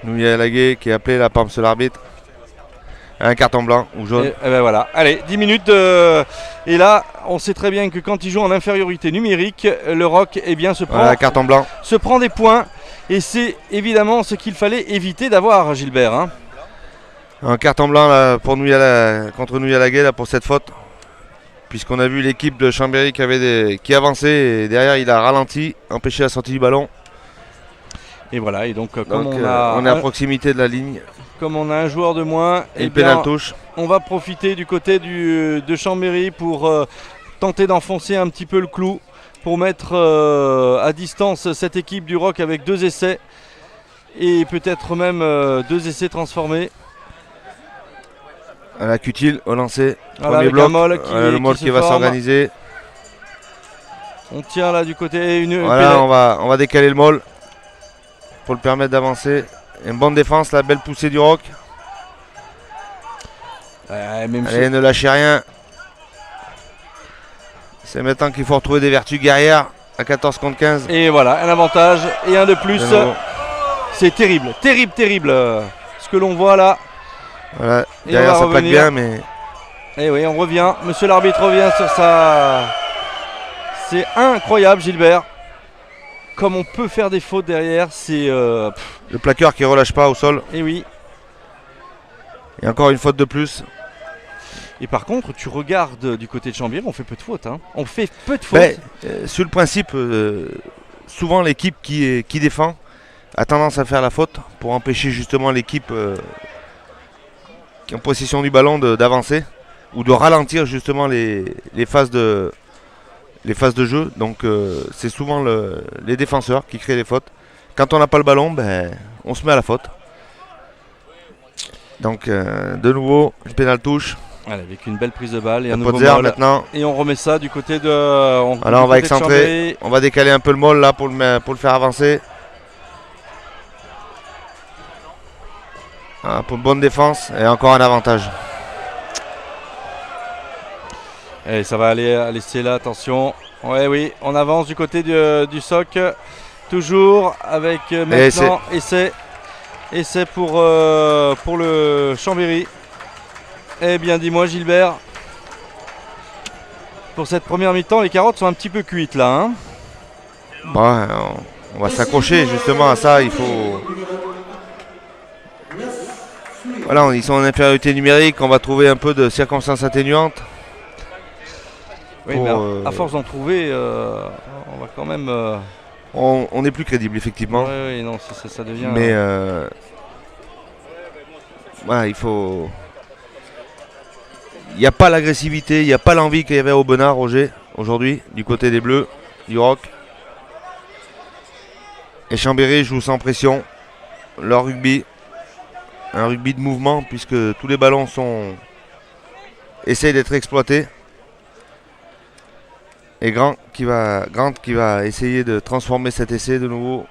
Nouya Laguet qui est appelé la palme sur l'arbitre. Un carton blanc ou jaune. Et ben voilà. Allez, 10 minutes. Et là, on sait très bien que quand ils jouent en infériorité numérique, le ROC Voilà, carton blanc. se prend des points. Et c'est évidemment ce qu'il fallait éviter d'avoir, Gilbert. Hein. Un carton blanc là, pour contre Nouya Laguet pour cette faute. Puisqu'on a vu l'équipe de Chambéry qui avançait et derrière il a ralenti, empêché la sortie du ballon. Et voilà, et donc, on est à proximité de la ligne. Comme on a un joueur de moins, Et le pénal touche. On va profiter du côté de Chambéry pour tenter d'enfoncer un petit peu le clou, pour mettre à distance cette équipe du ROC avec 2 essais et peut-être même 2 essais transformés. À la Cutil au lancer. Voilà, Premier bloc. Le Moll qui va s'organiser. On tient là du côté. Voilà, on va décaler le Moll pour le permettre d'avancer. Une bonne défense, la belle poussée du ROC. Allez, ne lâchez rien. C'est maintenant qu'il faut retrouver des vertus guerrières à 14 contre 15. Et voilà, un avantage et un de plus. C'est terrible, terrible ce que l'on voit là. Voilà, derrière ça plaque bien, mais... Et oui, on revient. Monsieur l'arbitre revient sur sa... C'est incroyable, Gilbert. Comme on peut faire des fautes derrière, c'est... Le plaqueur qui relâche pas au sol. Et oui. Et encore une faute de plus. Et par contre, tu regardes du côté de Chambéry, on fait peu de fautes. Hein. On fait peu de fautes. Sur le principe, souvent l'équipe qui défend a tendance à faire la faute pour empêcher justement l'équipe qui est en possession du ballon d'avancer ou de ralentir justement les phases de jeu. Donc c'est souvent les défenseurs qui créent les fautes. Quand on n'a pas le ballon, on se met à la faute. Donc de nouveau, le pénal touche. Allez, avec une belle prise de balle et un nouveau Potzer Moll. maintenant. Et on remet ça du côté de... Alors on va excentrer, on va décaler un peu le Moll là pour le faire avancer. Pour une bonne défense et encore un avantage. Et ça va aller à laisser là, attention. Ouais, oui, on avance du côté du SOC. Toujours avec maintenant essai pour le Chambéry. Eh bien, dis-moi, Gilbert, pour cette première mi-temps, les carottes sont un petit peu cuites là. Hein. Ouais, on va s'accrocher justement à ça. Il faut. Voilà, ils sont en infériorité numérique. On va trouver un peu de circonstances atténuantes. Oui, mais à force d'en trouver, on va quand même. On est plus crédible, effectivement. Oui, non, ça devient. Mais voilà, il faut. Il n'y a pas l'agressivité, il n'y a pas l'envie qu'il y avait au Aubenas, Roger, aujourd'hui, du côté des Bleus, du ROC. Et Chambéry joue sans pression leur rugby. Un rugby de mouvement, puisque tous les ballons essayent d'être exploités. Et Grant qui va essayer de transformer cet essai de nouveau.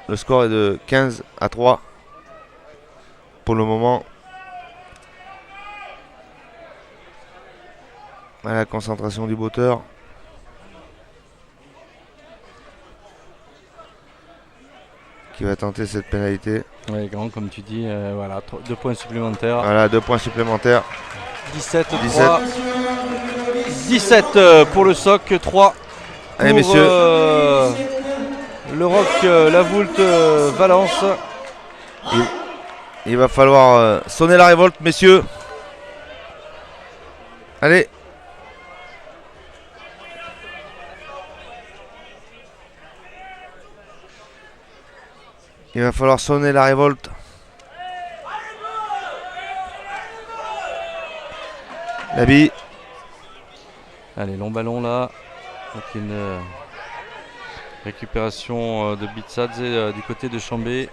Le score est de 15-3 pour le moment. À la concentration du botteur. Qui va tenter cette pénalité. Oui, Grand, comme tu dis, voilà, 2 points supplémentaires. Voilà, 2 points supplémentaires. 17 pour le SOC, 3 pour allez, messieurs. Le ROC, la Voulte, Valence. Il va falloir sonner la révolte, messieurs. Allez. Il va falloir sonner la révolte. Labi. Allez, long ballon là. Donc une récupération de Bitsadze du côté de Chambéry.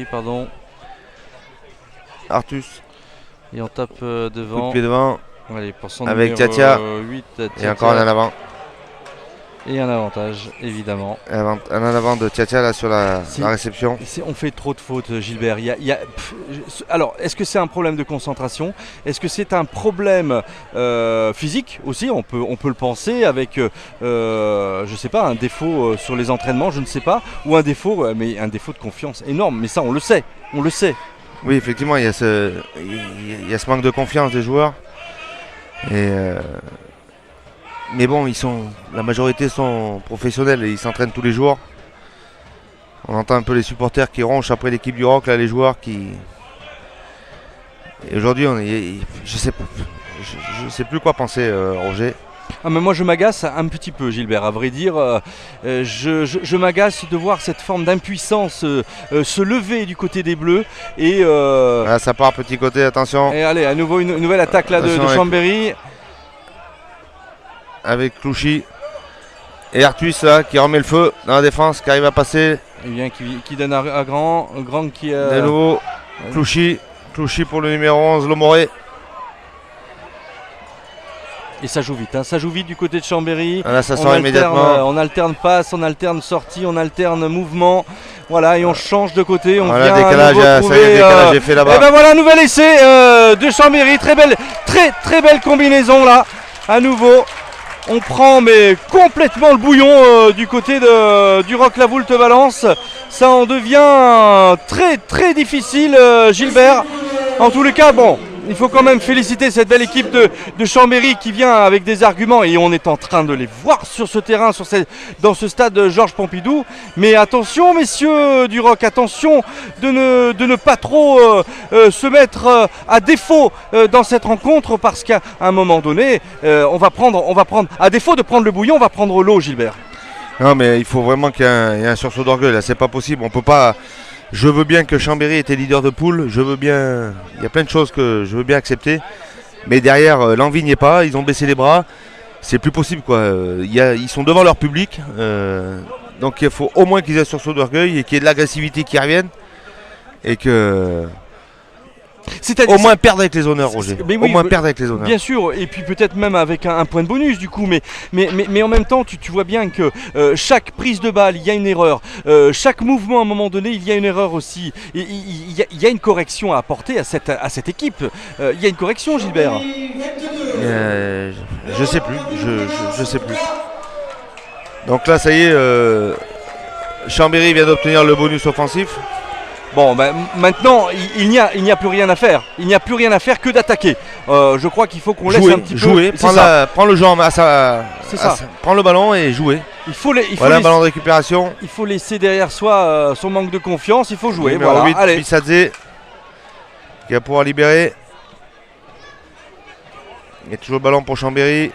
Pardon. Artus. Et on tape devant. Coup de pied devant. Allez, pour son avec numéro Tiatia. 8. Et encore un en avant. Et un avantage, évidemment. Un en avant de Tia là sur la réception. On fait trop de fautes, Gilbert. Alors, est-ce que c'est un problème de concentration? Est-ce que c'est un problème physique aussi? On peut le penser avec, je sais pas, un défaut sur les entraînements, je ne sais pas, ou un défaut de confiance énorme. Mais ça, on le sait. Oui, effectivement, il y a ce manque de confiance des joueurs. Mais bon, la majorité sont professionnels et ils s'entraînent tous les jours. On entend un peu les supporters qui ronchent après l'équipe du Roc, là, les joueurs qui... Et aujourd'hui, je sais plus quoi penser, Roger. Ah, mais moi je m'agace un petit peu, Gilbert, à vrai dire. Je m'agace de voir cette forme d'impuissance se lever du côté des Bleus. Et ça part petit côté, attention. Et allez, à nouveau une nouvelle attaque là de Chambéry. Avec Clouchy et Artus là qui remet le feu dans la défense, qui arrive à passer. Et bien qui donne à Grand qui de nouveau Clouchy pour le numéro 11, Lomoré. Et ça joue vite, ça joue vite du côté de Chambéry. Là, ça sort immédiatement. On alterne passe, on alterne sortie, on alterne mouvement. Voilà, et on change de côté. On voilà, vient décalage, ça y est, décalage est fait là-bas. Et ben voilà, nouvel essai de Chambéry. Très belle combinaison là. À nouveau. On prend mais complètement le bouillon du côté du Roc La Voulte Valence. Ça en devient très difficile, Gilbert. En tous les cas, bon, il faut quand même féliciter cette belle équipe de Chambéry qui vient avec des arguments et on est en train de les voir sur ce terrain, dans ce stade Georges Pompidou. Mais attention, messieurs du Roc, attention de ne pas trop se mettre à défaut dans cette rencontre parce qu'à un moment donné, on va prendre, à défaut de prendre le bouillon, on va prendre l'eau, Gilbert. Non, mais il faut vraiment qu'il y ait un sursaut d'orgueil là, c'est pas possible, on peut pas. Je veux bien que Chambéry était leader de poule, il y a plein de choses que je veux bien accepter, mais derrière l'envie n'y est pas, ils ont baissé les bras, c'est plus possible quoi. Ils sont devant leur public, donc il faut au moins qu'ils aient un sursaut d'orgueil et qu'il y ait de l'agressivité qui revienne et que... Au moins perdre avec les honneurs, Roger. Oui, au moins perdre avec les honneurs. Bien sûr, et puis peut-être même avec un point de bonus du coup, mais en même temps, tu vois bien que chaque prise de balle, il y a une erreur. Chaque mouvement, à un moment donné, il y a une erreur aussi. Il y a une correction à apporter à cette équipe. Il y a une correction, Gilbert. Je sais plus. Je sais plus. Donc là, ça y est, Chambéry vient d'obtenir le bonus offensif. Bon, ben, maintenant, il n'y a plus rien à faire. Il n'y a plus rien à faire que d'attaquer. Je crois qu'il faut qu'on laisse un petit peu... Prends le jeu en main, prends le ballon et jouer. Un ballon de récupération. Il faut laisser derrière soi son manque de confiance. Il faut jouer. Numéro 8, allez. Pissadze qui va pouvoir libérer. Il y a toujours le ballon pour Chambéry.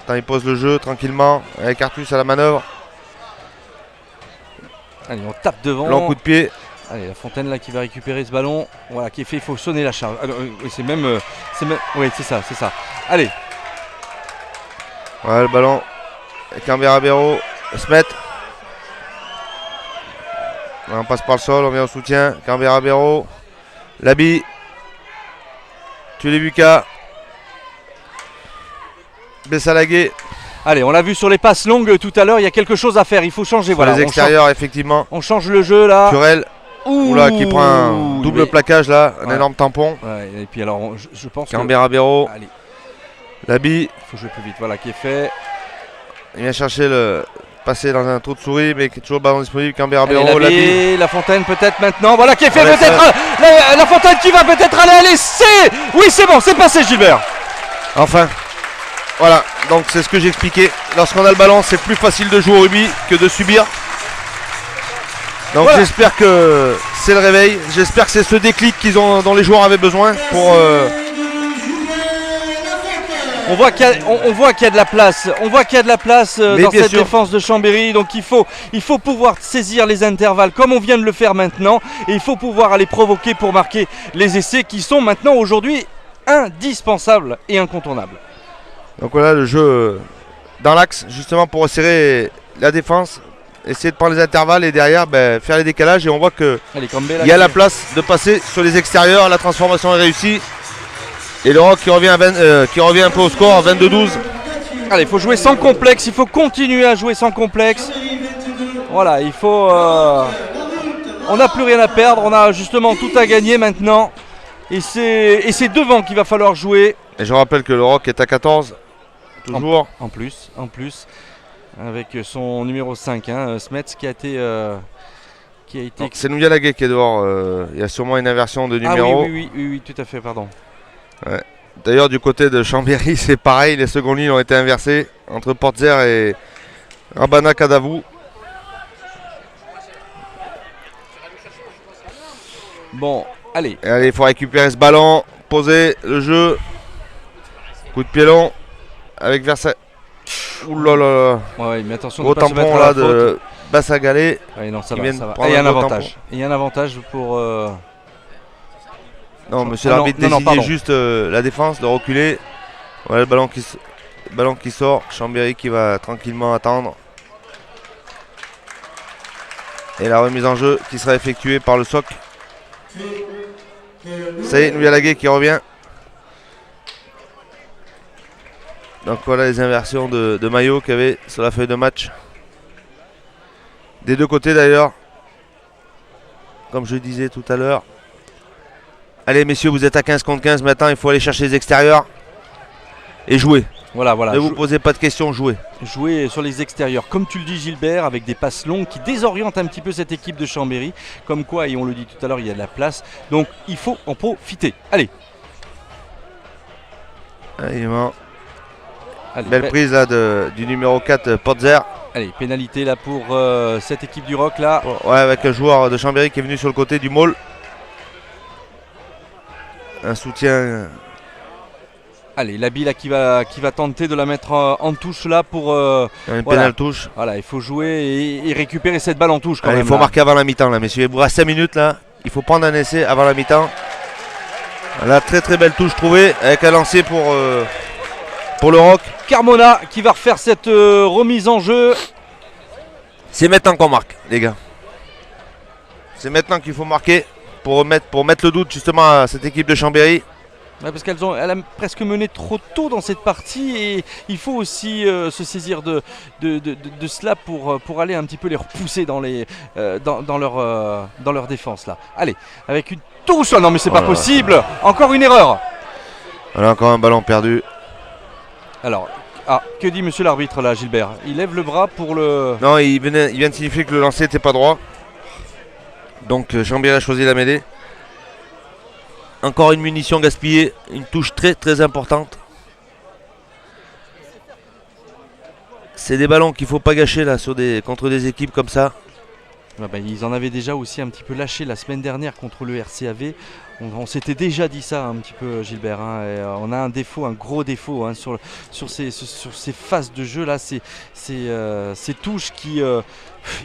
Attends, il pose le jeu tranquillement avec Artus à la manœuvre. Allez, on tape devant. Long coup de pied. Allez, La Fontaine là qui va récupérer ce ballon. Voilà, qui est fait, il faut sonner la charge. Alors, oui, c'est ça. Allez. Voilà le ballon. Canberra Béraud. Smet. On passe par le sol, on vient au soutien. Canberra Béraud. Labi. Tulebuka. Bessalagué. Allez, on l'a vu sur les passes longues tout à l'heure, il y a quelque chose à faire, il faut changer. Sur les extérieurs, effectivement. On change le jeu là. Turel. Oula, qui prend un double plaquage là, un énorme tampon. Ouais, et puis alors, je pense Canberra Béraud. Allez. Labi. Il faut jouer plus vite, voilà, qui est fait. Il vient chercher passer dans un trou de souris, mais toujours le ballon disponible. Canberra Béraud, Labi. La Fontaine peut-être maintenant, voilà qui est fait peut-être. La Fontaine qui va peut-être aller à l'essai. Oui, c'est bon, c'est passé, Gilbert. Enfin. Voilà, donc c'est ce que j'expliquais. Lorsqu'on a le ballon, c'est plus facile de jouer au rugby que de subir. Donc voilà. J'espère que c'est le réveil. J'espère que c'est ce déclic dont les joueurs avaient besoin pour... On voit qu'il y a de la place. On voit qu'il y a de la place dans cette défense de Chambéry. Donc il faut pouvoir saisir les intervalles comme on vient de le faire maintenant. Et il faut pouvoir aller provoquer pour marquer les essais qui sont maintenant aujourd'hui indispensables et incontournables. Donc voilà le jeu dans l'axe justement pour resserrer la défense, essayer de prendre les intervalles et derrière faire les décalages et on voit qu'il y a la place de passer sur les extérieurs, la transformation est réussie et le Roc qui revient un peu au score, 22-12. Allez, il faut jouer sans complexe, il faut continuer à jouer sans complexe. Voilà, il faut... on n'a plus rien à perdre, on a justement tout à gagner maintenant. Et c'est devant qu'il va falloir jouer. Et je rappelle que le Rock est à 14, toujours. En plus, avec son numéro 5, hein, Smets, qui a été... C'est Nouyalaguet qui est dehors, il y a sûrement une inversion de numéro. Ah oui, tout à fait, pardon. Ouais. D'ailleurs, du côté de Chambéry, c'est pareil, les secondes lignes ont été inversées entre Portzer et Rabana Kadavou. Bon, allez. Et allez, il faut récupérer ce ballon, poser le jeu. Coup de pied long avec Versailles. Ouh là là. Ouais, mais attention, gros tampon là de Bassagalé. Ouais, non, ça va. Il y a un avantage. Il y a un avantage pour... Non, monsieur l'arbitre désignait juste la défense, de reculer. Voilà le ballon qui sort. Chambéry qui va tranquillement attendre. Et la remise en jeu qui sera effectuée par le SOC. Ça y est, Nouyalaguet qui revient. Donc voilà les inversions de maillot qu'il y avait sur la feuille de match. Des deux côtés d'ailleurs. Comme je disais tout à l'heure. Allez messieurs, vous êtes à 15 contre 15 maintenant, il faut aller chercher les extérieurs et jouer. Voilà. Ne vous posez pas de questions, jouez. Jouer sur les extérieurs, comme tu le dis Gilbert, avec des passes longues qui désorientent un petit peu cette équipe de Chambéry. Comme quoi, et on le dit tout à l'heure, il y a de la place. Donc il faut en profiter. Allez. Allez, belle prise là du numéro 4, Portzer. Allez, pénalité là pour cette équipe du Rock là. Ouais, avec un joueur de Chambéry qui est venu sur le côté du Maul. Un soutien. Allez, Labi là qui va tenter de la mettre en touche là pour... une pénale touche. Voilà, il faut jouer et récupérer cette balle en touche quand même. Il faut marquer avant la mi-temps là, messieurs. Il vous reste 5 minutes là. Il faut prendre un essai avant la mi-temps. Voilà, très très belle touche trouvée avec un lancer pour le Rock. Carmona qui va refaire cette remise en jeu. C'est maintenant qu'on marque, les gars. C'est maintenant qu'il faut marquer pour mettre le doute justement à cette équipe de Chambéry. Ouais, parce qu'elle a presque mené trop tôt dans cette partie et il faut aussi se saisir de cela pour aller un petit peu les repousser dans leur défense là. Allez, avec une touche. Oh non mais c'est pas possible. Encore une erreur. Voilà, encore un ballon perdu. Alors, que dit monsieur l'arbitre là, Gilbert? Il lève le bras pour le... Non, il vient de signifier que le lancer n'était pas droit. Donc Chambéry a choisi la mêlée. Encore une munition gaspillée, une touche très très importante. C'est des ballons qu'il ne faut pas gâcher là contre des équipes comme ça. Ils en avaient déjà aussi un petit peu lâché la semaine dernière contre le RCAV. On s'était déjà dit ça un petit peu, Gilbert. Et on a un défaut, un gros défaut sur ces phases de jeu là, ces touches qui...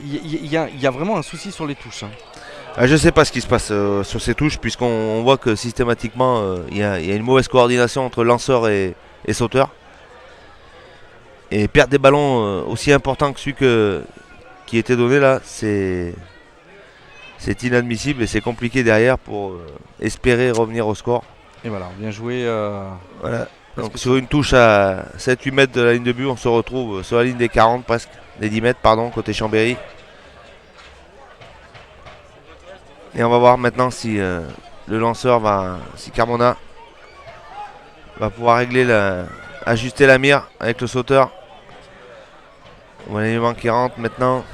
Il y a vraiment un souci sur les touches. Je ne sais pas ce qui se passe sur ces touches, puisqu'on voit que systématiquement il y a une mauvaise coordination entre lanceur et sauteur. Et perdre des ballons aussi importants que celui qui était donné là, c'est inadmissible et c'est compliqué derrière pour espérer revenir au score. Et voilà, bien joué. Voilà. Donc sur une touche à 7-8 mètres de la ligne de but, on se retrouve sur la ligne des 40 presque, des 10 mètres pardon, côté Chambéry. Et on va voir maintenant si le lanceur si Carmona va pouvoir ajuster la mire avec le sauteur. On voit l'élément qui rentre maintenant.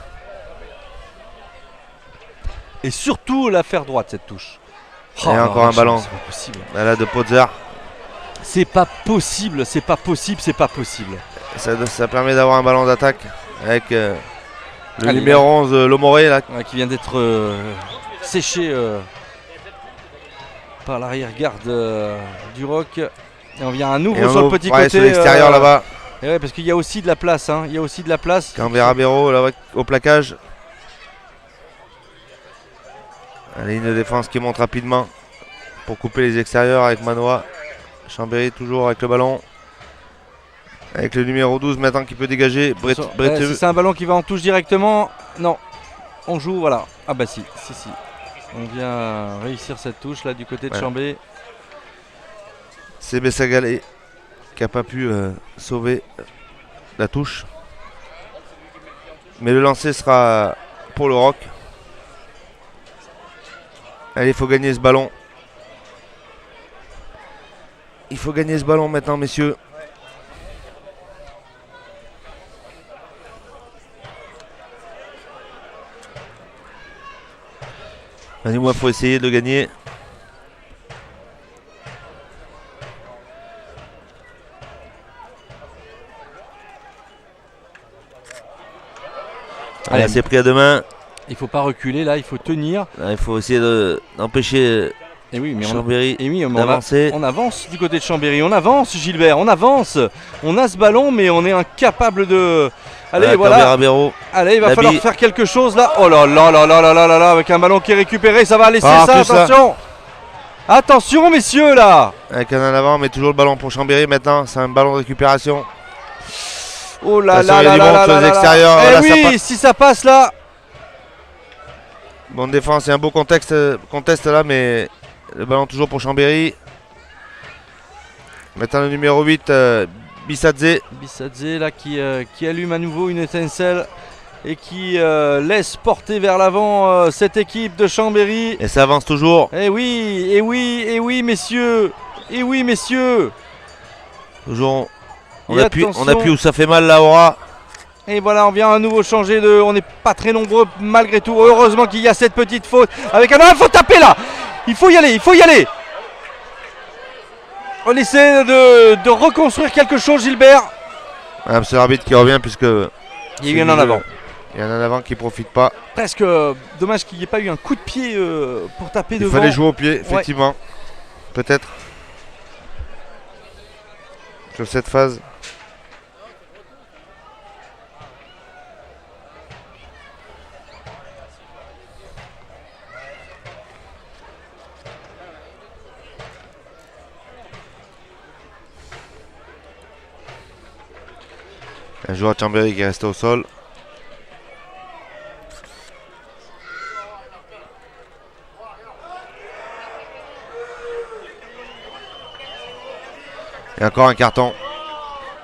Et surtout la faire droite cette touche. Et encore un ballon. C'est pas possible. Là de Potzer. C'est pas possible, c'est pas possible, c'est pas possible. Ça permet d'avoir un ballon d'attaque avec le numéro 11 Lomoré là. Qui vient d'être séché par l'arrière-garde du Rock. Et on vient à nouveau sur le petit côté. Sur l'extérieur là-bas. Et ouais, parce qu'il y a aussi de la place. Il y a aussi de la place. Canberra Béraud là au plaquage. La ligne de défense qui monte rapidement pour couper les extérieurs avec Manoa. Chambéry toujours avec le ballon. Avec le numéro 12 maintenant qui peut dégager. Si c'est un ballon qui va en touche directement. Non. On joue, voilà. Ah bah si. On vient réussir cette touche là du côté de Chambéry. C'est Bessagalé qui n'a pas pu sauver la touche. Mais le lancer sera pour le Rock. Allez, il faut gagner ce ballon. Il faut gagner ce ballon maintenant, messieurs. Allez-moi, il faut essayer de le gagner. Allez, c'est pris à deux mains. Il faut pas reculer là, il faut tenir. Là, il faut essayer d'empêcher Et oui, mais Chambéry on d'avancer. on avance du côté de Chambéry. On avance, Gilbert, on avance. On a ce ballon, mais on est incapable de. Allez, voilà. Allez, il va falloir faire quelque chose là. Oh là là là là là là là là, avec un ballon qui est récupéré, ça va laisser ça. Attention. Attention, messieurs là. Avec un en avant, mais toujours le ballon pour Chambéry maintenant. C'est un ballon de récupération. Oh là là là là là là. Eh oui, si ça passe là. Bonne défense et un beau contexte là, mais le ballon toujours pour Chambéry. Maintenant le numéro 8, Bissadze. Bissadze là qui allume à nouveau une étincelle et qui laisse porter vers l'avant cette équipe de Chambéry. Et ça avance toujours. Eh oui, eh oui, eh oui, messieurs. Eh oui, messieurs. Toujours. On appuie où ça fait mal là, Aura. Et voilà, on vient à nouveau changer de. On n'est pas très nombreux malgré tout. Heureusement qu'il y a cette petite faute. Avec un. Il faut taper là. Il faut y aller, il faut y aller. On essaie de reconstruire quelque chose, Gilbert. C'est l'arbitre qui revient puisque. Il y a eu un en avant. Il y en a un en avant qui profite pas. Presque dommage qu'il n'y ait pas eu un coup de pied pour taper devant. Il fallait jouer au pied, effectivement. Ouais. Peut-être. Sur cette phase. Un joueur de Chambéry qui est resté au sol. Et encore un carton.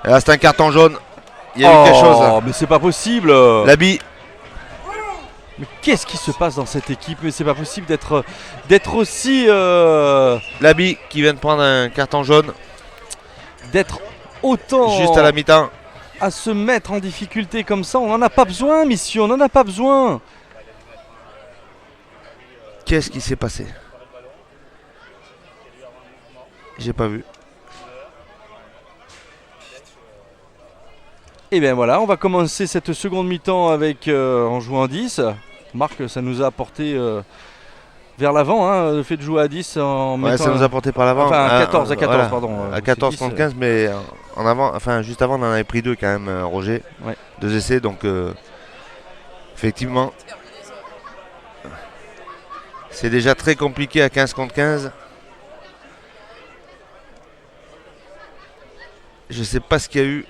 Et là c'est un carton jaune. Il y a eu quelque chose. Oh mais c'est pas possible. Labi. Mais qu'est-ce qui se passe dans cette équipe? Mais c'est pas possible d'être aussi. Labi qui vient de prendre un carton jaune. D'être autant. Juste à la mi-temps. À se mettre en difficulté comme ça, on n'en a pas besoin, messieurs, on n'en a pas besoin. Qu'est-ce qui s'est passé? J'ai pas vu. Et bien voilà, on va commencer cette seconde mi-temps avec en jouant 10. Marc, ça nous a apporté vers l'avant, hein, le fait de jouer à 10 en mettant. Ouais, ça nous a porté par l'avant. Enfin, à 14, voilà, pardon. À 14 contre 15, mais en avant, enfin juste avant, on en avait pris deux quand même, Roger. Ouais. 2 essais, donc effectivement, c'est déjà très compliqué à 15 contre 15. Je sais pas ce qu'il y a eu.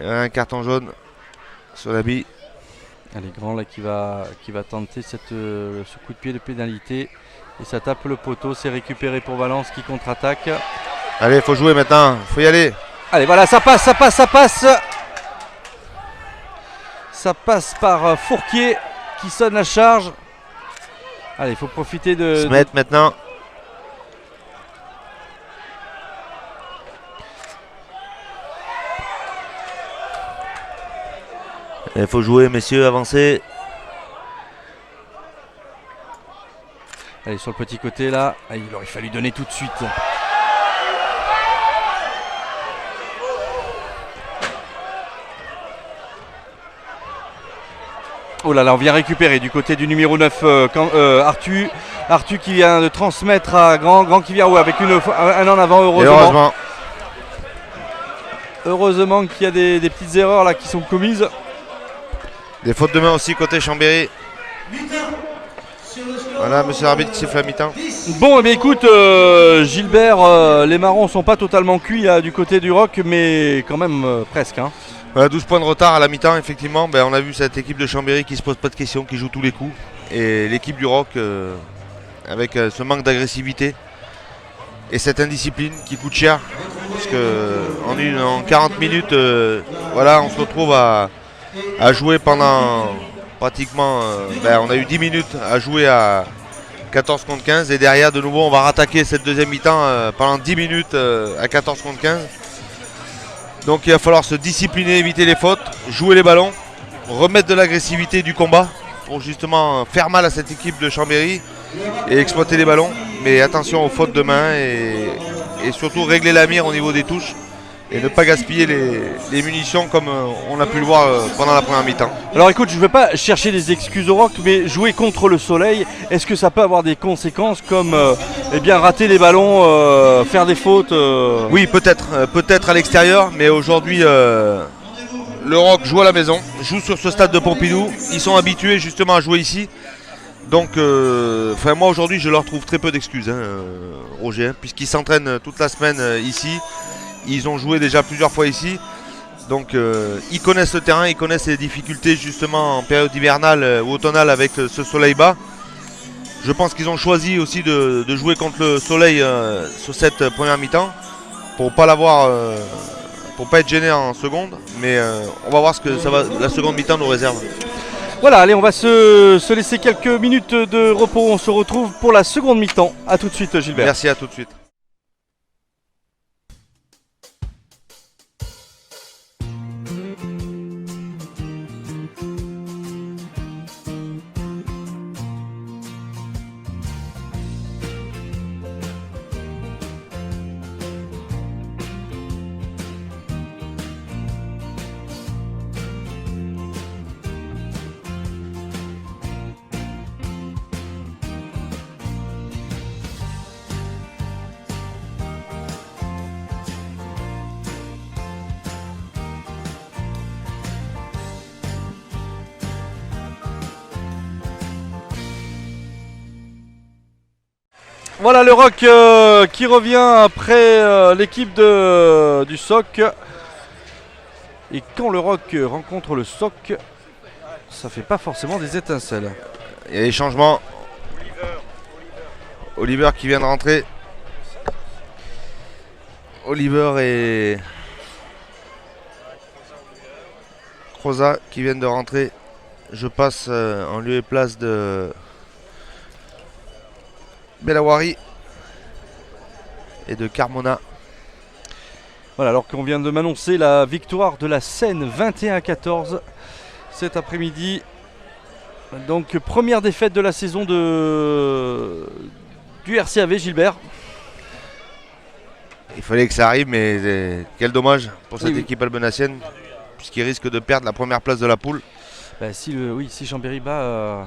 Un carton jaune sur la bille. Allez, Grand là qui va tenter ce coup de pied de pénalité. Et ça tape le poteau, c'est récupéré pour Valence qui contre-attaque. Allez, il faut jouer maintenant, il faut y aller. Allez, voilà, ça passe. Ça passe par Fourquier qui sonne la charge. Allez, il faut profiter de... Se mettre maintenant. Il faut jouer, messieurs, avancer. Allez, sur le petit côté là, il aurait fallu donner tout de suite. Oh là là, on vient récupérer du côté du numéro 9, Arthur. Arthur qui vient de transmettre à Grand qui vient avec un en avant, heureusement. Heureusement qu'il y a des petites erreurs là qui sont commises. Des fautes de main aussi côté Chambéry. Voilà, monsieur l'arbitre qui s'est fait à mi-temps. Bon, eh bien écoute, Gilbert, les marrons sont pas totalement cuits du côté du Rock, mais quand même presque. Hein. Voilà, 12 points de retard à la mi-temps, effectivement. Ben, on a vu cette équipe de Chambéry qui se pose pas de questions, qui joue tous les coups. Et l'équipe du Rock, avec ce manque d'agressivité et cette indiscipline qui coûte cher parce que en 40 minutes, voilà, on se retrouve à jouer pendant pratiquement, on a eu 10 minutes à jouer à 14 contre 15 et derrière de nouveau on va rattaquer cette deuxième mi-temps pendant 10 minutes à 14 contre 15. Donc il va falloir se discipliner, éviter les fautes, jouer les ballons, remettre de l'agressivité et du combat pour justement faire mal à cette équipe de Chambéry et exploiter les ballons. Mais attention aux fautes de main et surtout régler la mire au niveau des touches et ne pas gaspiller les munitions comme on a pu le voir pendant la première mi-temps. Alors écoute, je ne vais pas chercher des excuses au Roc, mais jouer contre le soleil, est-ce que ça peut avoir des conséquences comme rater les ballons, faire des fautes Oui, peut-être à l'extérieur, mais aujourd'hui le Roc joue à la maison, joue sur ce stade de Pompidou. Ils sont habitués justement à jouer ici. Donc moi aujourd'hui je leur trouve très peu d'excuses, Roger, puisqu'ils s'entraînent toute la semaine ici. Ils ont joué déjà plusieurs fois ici, donc ils connaissent le terrain, ils connaissent les difficultés justement en période hivernale ou automnale avec ce soleil bas. Je pense qu'ils ont choisi aussi de jouer contre le soleil sur cette première mi-temps pour pas l'avoir, pour pas être gêné en seconde, mais on va voir ce que la seconde mi-temps nous réserve. Voilà, allez, on va se laisser quelques minutes de repos, on se retrouve pour la seconde mi-temps. A tout de suite Gilbert. Merci, à tout de suite. Voilà le Roc qui revient après l'équipe du SOC. Et quand le Roc rencontre le SOC, ça fait pas forcément des étincelles. Il y a des changements. Oliver qui vient de rentrer. Oliver et Croza qui viennent de rentrer. Je passe en lieu et place de Belawari et de Carmona. Voilà, alors qu'on vient de m'annoncer la victoire de la Seine 21-14 cet après-midi. Donc première défaite de la saison du RCAV, Gilbert. Il fallait que ça arrive, mais quel dommage pour cette Oui. équipe albenacienne, puisqu'ils risquent de perdre la première place de la poule. Si Chambéry bat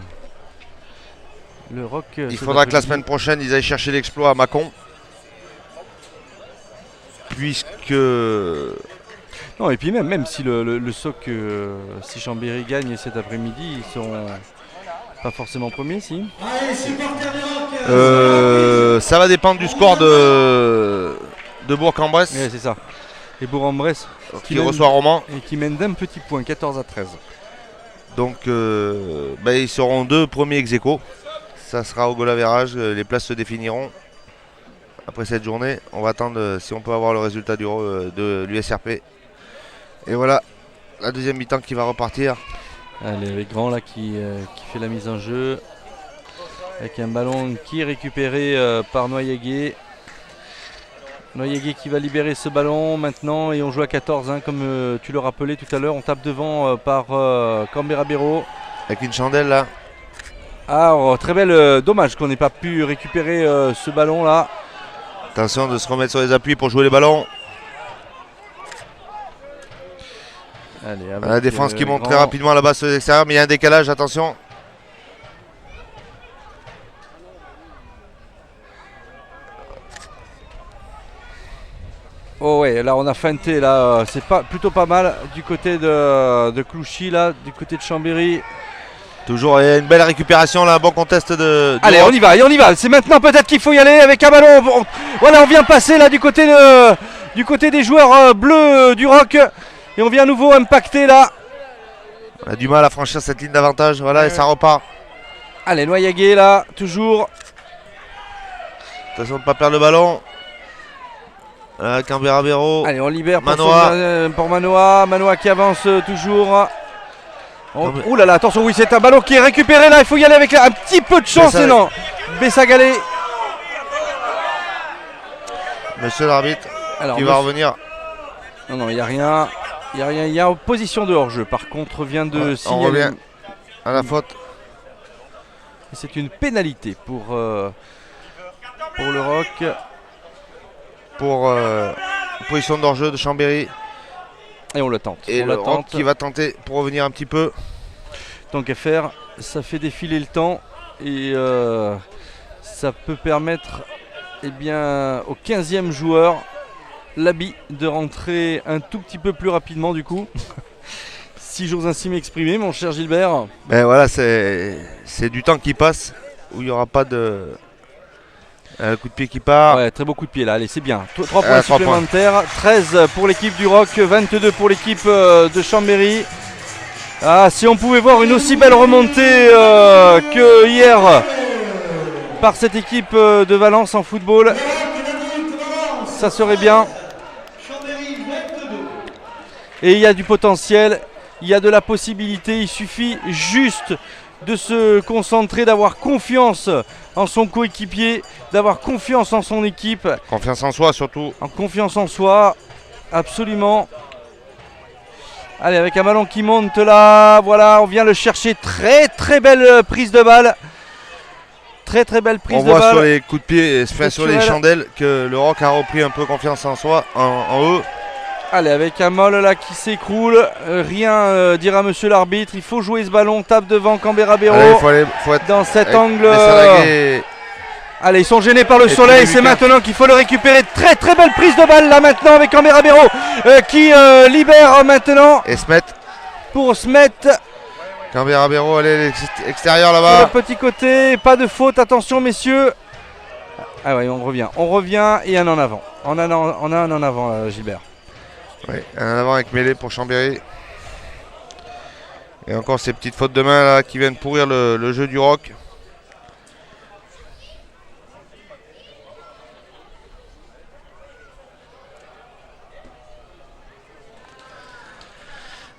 le Roc. Il faudra que la semaine prochaine ils aillent chercher l'exploit à Mâcon, puisque non, et puis même si le SOC, si Chambéry gagne cet après-midi, ils sont pas forcément premiers, si. Ça va dépendre du score de Bourg-en-Bresse. Ouais, c'est ça. Et Bourg-en-Bresse qui reçoit Romans. Et qui mène d'un petit point, 14-13. Donc ils seront deux premiers ex-aequo. Ça sera au goal average, les places se définiront après cette journée. On va attendre si on peut avoir le résultat de l'USRP. Et voilà, la deuxième mi-temps qui va repartir. Allez, avec Grand là qui fait la mise en jeu. Avec un ballon qui est récupéré par Noyagué. Noyagué qui va libérer ce ballon maintenant et on joue à 14 comme tu le rappelais tout à l'heure. On tape devant par Cambera-Béraud. Avec une chandelle là. Alors très belle, dommage qu'on n'ait pas pu récupérer ce ballon là. Attention de se remettre sur les appuis pour jouer les ballons. Allez, La défense qui monte Grand. très rapidement là-bas sur l'extérieur, mais il y a un décalage, attention. Oh ouais, là on a feinté, là c'est plutôt pas mal du côté de Clouchy, là, du côté de Chambéry. Toujours il y a une belle récupération là, un bon contest de Allez, Roc. on y va, c'est maintenant peut-être qu'il faut y aller avec un ballon. Voilà, on vient passer là du côté des joueurs bleus du Roc. Et on vient à nouveau impacter là. On a du mal à franchir cette ligne d'avantage, voilà, et ça repart. Allez, Noyagué là, toujours. Attention de ne pas perdre le ballon. Canberra Béraud. Allez, on libère Manoa. pour Manoa. Manoa qui avance toujours. Ouh là là, attention, oui, c'est un ballon qui est récupéré là. Il faut y aller avec un petit peu de chance. Et non, Bessagalé. Monsieur l'arbitre qui va revenir. Non, non, il n'y a rien. Il n'y a rien. Il y a opposition de hors-jeu. Par contre, vient de signaler. On revient à la faute. C'est une pénalité pour le Roc. Pour position d'hors-jeu de Chambéry. Et on le tente. Et on le Roc qui va tenter pour revenir un petit peu. Tant qu'à faire, ça fait défiler le temps. Et ça peut permettre au 15e joueur, Labi, de rentrer un tout petit peu plus rapidement du coup. Si j'ose ainsi m'exprimer, mon cher Gilbert. Ben voilà, c'est du temps qui passe, où il n'y aura pas de coup de pied qui part. Ouais, très beau coup de pied là, allez c'est bien. 3 points supplémentaires, 13 pour l'équipe du Roc, 22 pour l'équipe de Chambéry. Ah, si on pouvait voir une aussi belle remontée que hier par cette équipe de Valence en football, ça serait bien. Et il y a du potentiel, il y a de la possibilité, il suffit juste de se concentrer, d'avoir confiance en son coéquipier, d'avoir confiance en son équipe. Confiance en soi surtout. En confiance en soi, absolument. Allez, avec un ballon qui monte là, voilà, on vient le chercher. Très très belle prise de balle. Très très belle prise de balle. On voit sur les coups de pied, sur les chandelles, que le Roc a repris un peu confiance en soi, en eux. Allez, avec un Moll là qui s'écroule, rien dira monsieur l'arbitre, il faut jouer ce ballon, tape devant Canberra Béraud. Faut être dans cet angle. Et... Allez, ils sont gênés par le soleil, c'est maintenant qu'il faut le récupérer. Très très belle prise de balle là maintenant avec Canberra Béraud qui libère maintenant. Et Smet. Pour Smet. Canberra Béraud, allez, extérieur Sur là-bas. le petit côté, pas de faute, attention messieurs. Ah ouais, on revient et un en avant. On a un en avant Gilbert. Oui, un en avant avec mêlée pour Chambéry. Et encore ces petites fautes de main là qui viennent pourrir le jeu du Roc.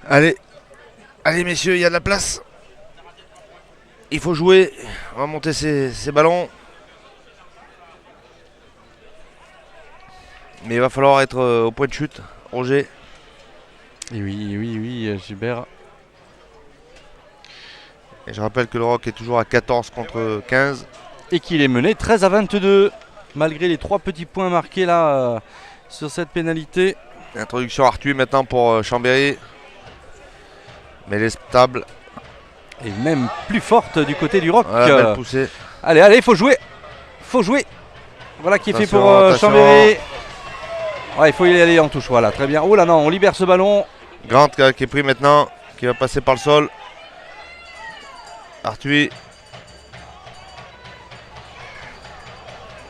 Allez, messieurs, il y a de la place. Il faut jouer, on va monter ces ballons. Mais il va falloir être au point de chute, Roger. Et oui, Gilbert. Et je rappelle que le Roc est toujours à 14 contre 15. Et qu'il est mené 13-22, malgré les 3 petits points marqués là sur cette pénalité. Introduction Arthuis maintenant pour Chambéry. Mais elle est stable. Et même plus forte du côté du Roc. Voilà, belle poussée. Allez, il faut jouer. Voilà qui est fait pour attention. Chambéry. Ouais, il faut y aller en touche, voilà, très bien. Oh là non, on libère ce ballon. Grant qui est pris maintenant, qui va passer par le sol. Arthuis.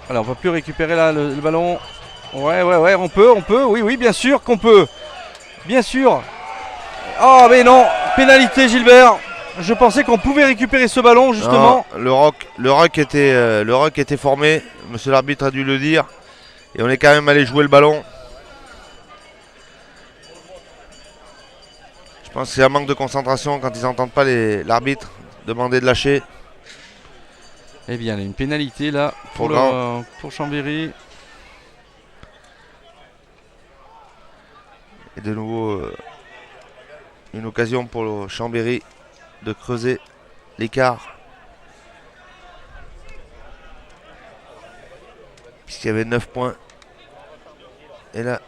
Voilà, on ne peut plus récupérer là le ballon. Ouais, on peut, oui, bien sûr qu'on peut. Bien sûr. Oh mais non, pénalité Gilbert. Je pensais qu'on pouvait récupérer ce ballon justement. Non, le Roc était formé, monsieur l'arbitre a dû le dire. Et on est quand même allé jouer le ballon. Je pense que c'est un manque de concentration quand ils n'entendent pas l'arbitre demander de lâcher. Eh bien, il y a une pénalité là pour Chambéry. Et de nouveau, une occasion pour le Chambéry de creuser l'écart. Puisqu'il y avait 9 points. Et là,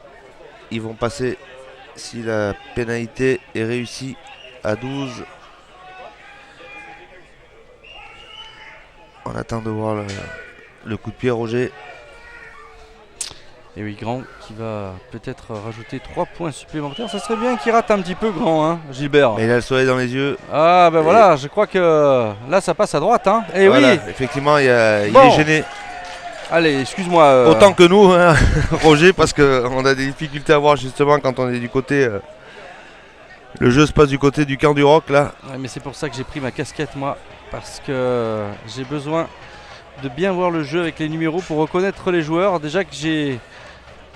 ils vont passer, si la pénalité est réussie, à 12. On attend de voir le coup de pied Roger. Et oui, Grand qui va peut-être rajouter 3 points supplémentaires. Ça serait bien qu'il rate un petit peu Grand, hein, Gilbert. Mais il a le soleil dans les yeux. Ah ben voilà, je crois que là ça passe à droite. Hein. Et voilà, oui, effectivement, il est gêné. Allez, excuse-moi. Autant que nous, hein, Roger, parce qu'on a des difficultés à voir justement quand on est du côté. Le jeu se passe du côté du camp du Roc là. Ouais, mais c'est pour ça que j'ai pris ma casquette moi. Parce que j'ai besoin de bien voir le jeu avec les numéros pour reconnaître les joueurs. Déjà que j'ai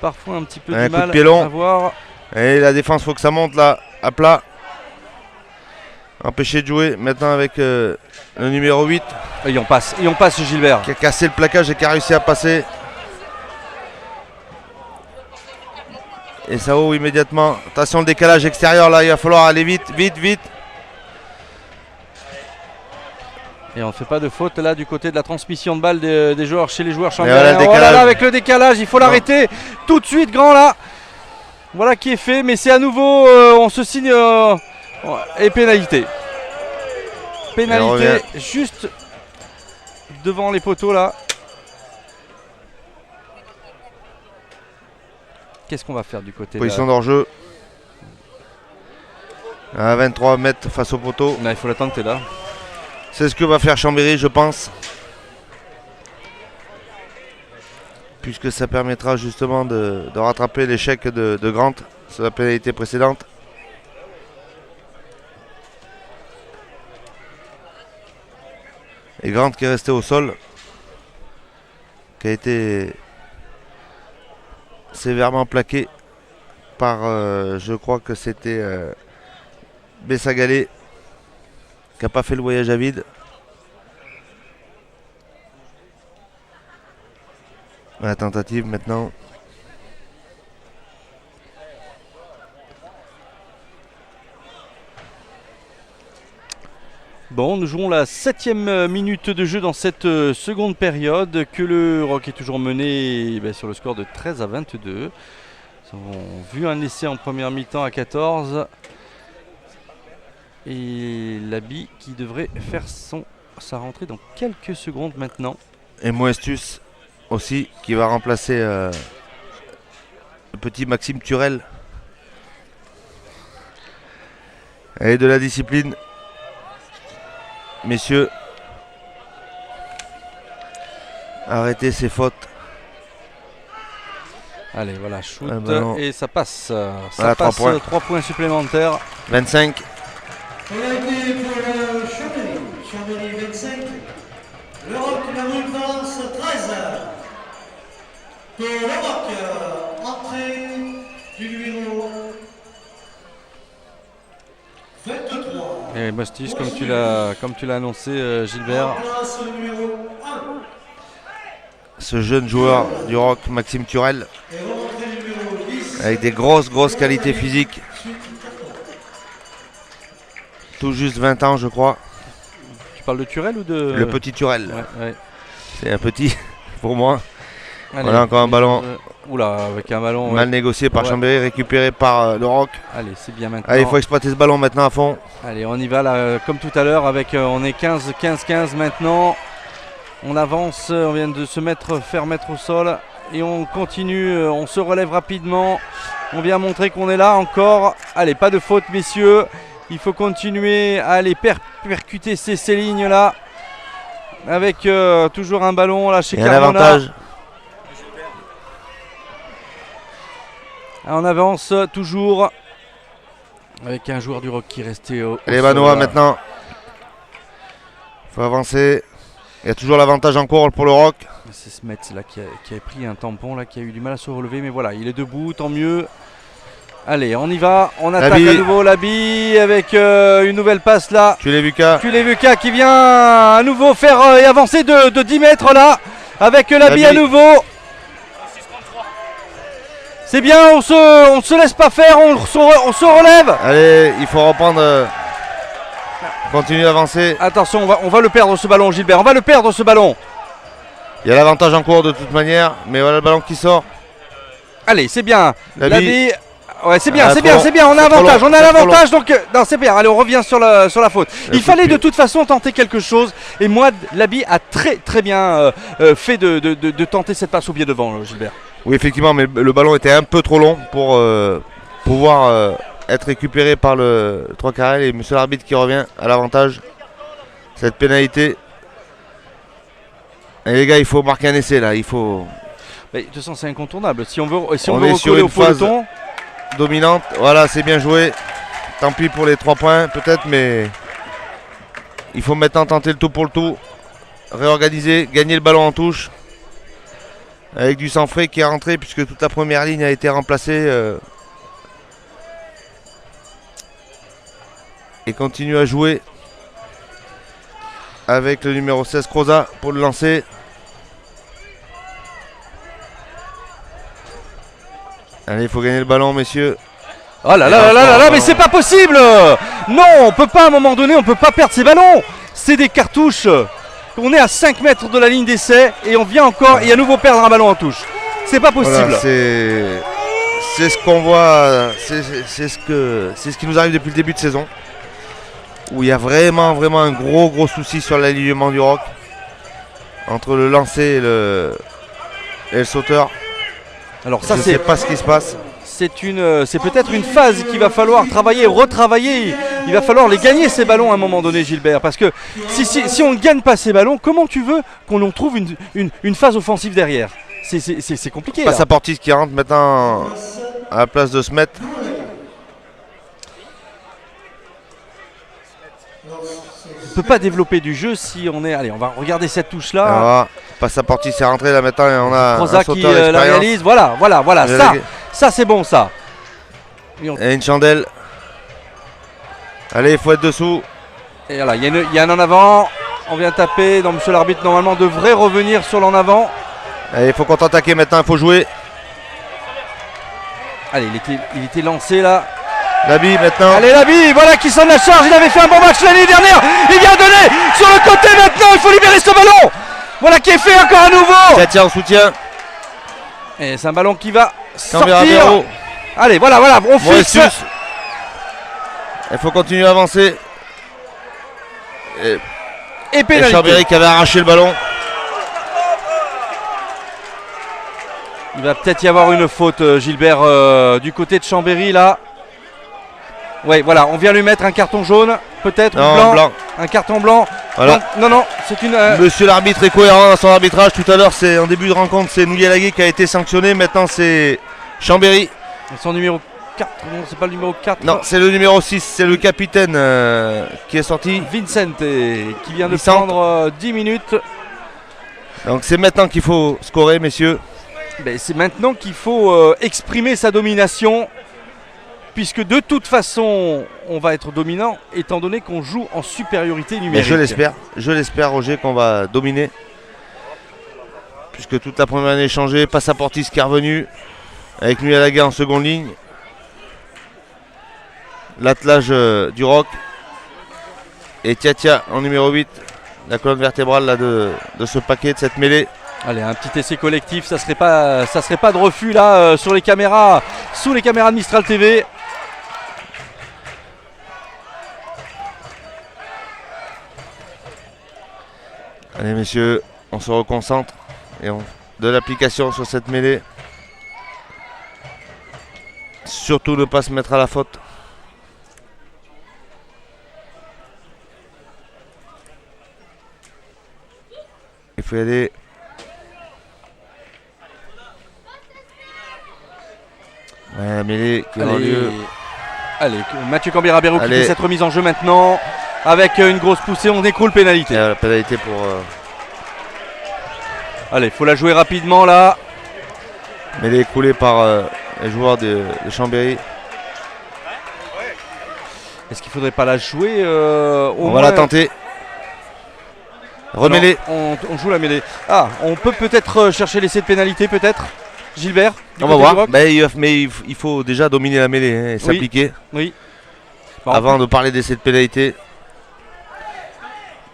parfois un petit peu Un du coup de mal pied long. à voir. Et la défense, faut que ça monte là, à plat. Empêché de jouer maintenant avec le numéro 8 Et on passe Gilbert. qui a cassé le plaquage et qui a réussi à passer. Et ça ouvre immédiatement. Attention le décalage extérieur là, il va falloir aller vite. Et on ne fait pas de faute là du côté de la transmission de balle des joueurs chez les joueurs voilà chambériens. le Oh là décalage. là, avec le décalage, il faut l'arrêter tout de suite, grand là. Voilà qui est fait, mais c'est à nouveau, on se signe et pénalité. Pénalité juste devant les poteaux là. Qu'est-ce qu'on va faire du côté Position d'hors-jeu. À 23 mètres face au poteau. là? Il faut la tenter là. C'est ce que va faire Chambéry, je pense. Puisque ça permettra justement de rattraper l'échec de Grant sur la pénalité précédente. Et Grant qui est resté au sol, qui a été sévèrement plaqué par, je crois que c'était Bessagalé, qui n'a pas fait le voyage à vide. La tentative maintenant. Bon, nous jouons la 7e minute de jeu dans cette seconde période, que le Rock est toujours mené sur le score de 13-22. Nous avons vu un essai en première mi-temps à 14. Et Labi qui devrait faire sa rentrée dans quelques secondes maintenant. Et Moestus aussi qui va remplacer le petit Maxime Turel. Et de la discipline. Messieurs, arrêtez ces fautes. Allez, voilà, shoot et ça passe. Voilà, 3 points. 3 points supplémentaires. 25. Pénalité pour le Chambéry. Chambéry 25. Le Rock, la Mouvance 13. Pour le Rock, entrée du numéro 23. Et Mostis, comme tu l'as annoncé, Gilbert. Ce jeune joueur du Rock, Maxime Turel, avec des grosses qualités physiques. Tout juste 20 ans, je crois. Tu parles de Turel ou de... Le petit Turel. Ouais. C'est un petit pour moi. Allez, Voilà encore un ballon. Oula, avec un ballon Mal négocié par Chambéry, récupéré par le Rock. Allez, c'est bien maintenant. Allez, il faut exploiter ce ballon maintenant à fond. Allez, on y va là, comme tout à l'heure, avec on est 15-15 maintenant. On avance, on vient de faire mettre au sol et on continue, on se relève rapidement. On vient montrer qu'on est là encore. Allez, pas de faute, messieurs. Il faut continuer à aller percuter ces lignes là. Avec toujours un ballon là chez Carmona. Un avantage. On avance toujours avec un joueur du Rock qui est resté au Les sol, Vanois maintenant. Il faut avancer. Il y a toujours l'avantage en cours pour le Rock. C'est Smets là qui a pris un tampon là, qui a eu du mal à se relever, mais voilà, il est debout, tant mieux. Allez, on y va, on attaque à nouveau Labi avec une nouvelle passe là. Kulevuka qui vient à nouveau faire avancer de 10 mètres là, avec Labi à nouveau. C'est bien, on se laisse pas faire, on se relève. Allez, il faut reprendre, continuer d'avancer. Attention, on va le perdre ce ballon, Gilbert, on va le perdre ce ballon. Il y a l'avantage en cours de toute manière, mais voilà le ballon qui sort. Allez, c'est bien. Labi. Ouais, c'est bien, on a l'avantage, donc non, c'est bien. Allez, on revient sur la faute. Il fallait de toute façon tenter quelque chose, et moi, Labi a très bien fait de tenter cette passe au pied devant, Gilbert. Oui, effectivement, mais le ballon était un peu trop long pour pouvoir être récupéré par le 3 carré, et monsieur l'arbitre qui revient à l'avantage. Cette pénalité. Et les gars, il faut marquer un essai là, il faut. Mais, de toute façon, c'est incontournable. Si on veut est sur une phase dominante, voilà, c'est bien joué. Tant pis pour les 3 points, peut-être, mais il faut maintenant tenter le tout pour le tout. Réorganiser, gagner le ballon en touche. Avec du sang frais qui est rentré puisque toute la première ligne a été remplacée. Et continue à jouer avec le numéro 16 Croza pour le lancer. Allez, il faut gagner le ballon, messieurs. Oh là là là là là, mais c'est pas possible! Non, on peut pas à un moment donné, on peut pas perdre ces ballons. C'est des cartouches. On est à 5 mètres de la ligne d'essai et on vient encore et à nouveau perdre un ballon en touche. C'est pas possible. Voilà, c'est ce qu'on voit, c'est ce qui nous arrive depuis le début de saison. Où il y a vraiment un gros souci sur l'alignement du rock. Entre le lancer et le sauteur. Alors ça, je sais pas ce qui se passe. C'est peut-être une phase qu'il va falloir travailler, retravailler. Il va falloir les gagner ces ballons à un moment donné, Gilbert. Parce que si on ne gagne pas ces ballons, comment tu veux qu'on trouve une phase offensive derrière? C'est compliqué. Passaportis qui rentre maintenant à la place de Smet. On ne peut pas développer du jeu si on est... Allez, on va regarder cette touche-là. Voilà. Passaportis est rentré là maintenant et on a Croza un sauteur qui la réalise. Voilà. Ça c'est bon ça. Et une chandelle. Allez, il faut être dessous. Et voilà, il y a un en avant. On vient taper. Donc monsieur l'arbitre normalement devrait revenir sur l'en avant. Allez, il faut contre-attaquer maintenant, il faut jouer. Allez, il était lancé là. Labi maintenant. Allez Labi, voilà qui s'en la charge. Il avait fait un bon match l'année dernière. Il vient donner sur le côté maintenant. Il faut libérer ce ballon. Voilà qui est fait encore à nouveau. Tiens, en soutien. Et c'est un ballon qui va Canberra sortir. Béraud. Allez, voilà, on fixe. Il faut continuer à avancer. Et pénalité. Chambéry qui avait arraché le ballon. Il va peut-être y avoir une faute, Gilbert, du côté de Chambéry là. Oui, voilà, on vient lui mettre un carton jaune, peut-être, ou blanc. Un carton blanc. Voilà. Non, c'est une... Monsieur l'arbitre est cohérent dans son arbitrage. Tout à l'heure, c'est en début de rencontre, c'est Nouyelagué qui a été sanctionné. Maintenant, c'est Chambéry. Son numéro 4, non, c'est pas le numéro 4. Non, c'est le numéro 6, c'est le capitaine qui est sorti. Vincent, qui vient de prendre 10 minutes. Donc c'est maintenant qu'il faut scorer, messieurs. Ben, c'est maintenant qu'il faut exprimer sa domination. Puisque de toute façon, on va être dominant, étant donné qu'on joue en supériorité numérique. Mais je l'espère, Roger, qu'on va dominer. Puisque toute la première année est changée, Passaportis qui est revenu, avec Nouyelagué en seconde ligne. L'attelage du rock. Et Tia en numéro 8, la colonne vertébrale là, de ce paquet, de cette mêlée. Allez, un petit essai collectif, ça serait pas de refus là sur les caméras, sous les caméras de Mistral TV. Allez messieurs, on se reconcentre et de l'application sur cette mêlée. Surtout ne pas se mettre à la faute. Il faut y aller. Ouais, la mêlée qui aura lieu. Allez, Mathieu Canberra Béraud qui fait cette remise en jeu maintenant. Avec une grosse poussée, on écroule pénalité. La pénalité pour... Allez, il faut la jouer rapidement là. Mêlée écroulée par les joueurs de Chambéry. Est-ce qu'il ne faudrait pas la jouer on va la tenter. Remêlée. On joue la mêlée. Ah, on peut peut-être chercher l'essai de pénalité peut-être. Gilbert. On va voir. Mais il faut déjà dominer la mêlée et s'appliquer. Oui. Avant de parler d'essai de pénalité.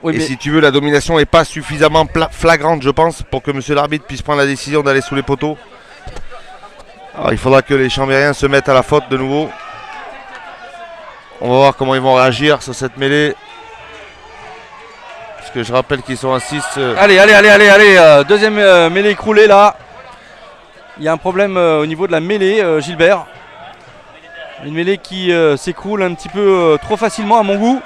Oui, et si tu veux, la domination n'est pas suffisamment flagrante, je pense, pour que monsieur l'arbitre puisse prendre la décision d'aller sous les poteaux. Alors, il faudra que les Chambériens se mettent à la faute de nouveau. On va voir comment ils vont réagir sur cette mêlée. Parce que je rappelle qu'ils sont à 6. Allez. Deuxième mêlée écroulée là. Il y a un problème au niveau de la mêlée, Gilbert. Une mêlée qui s'écroule un petit peu trop facilement à mon goût.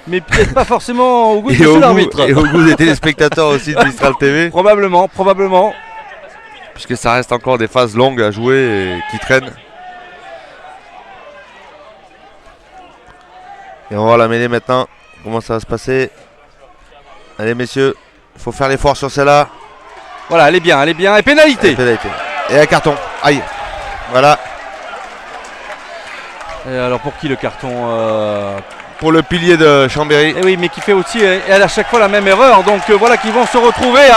Mais peut-être pas forcément au goût de monsieur l'arbitre. Et au goût des téléspectateurs aussi de Mistral TV. Probablement. Puisque ça reste encore des phases longues à jouer et qui traînent. Et on va voir la mêlée maintenant. Comment ça va se passer. Allez messieurs, il faut faire l'effort sur celle-là. Voilà, elle est bien. Et pénalité. Et un carton. Aïe. Voilà. Et alors pour qui le carton Pour le pilier de Chambéry. Et oui, mais qui fait aussi, elle à chaque fois la même erreur. Donc voilà qu'ils vont se retrouver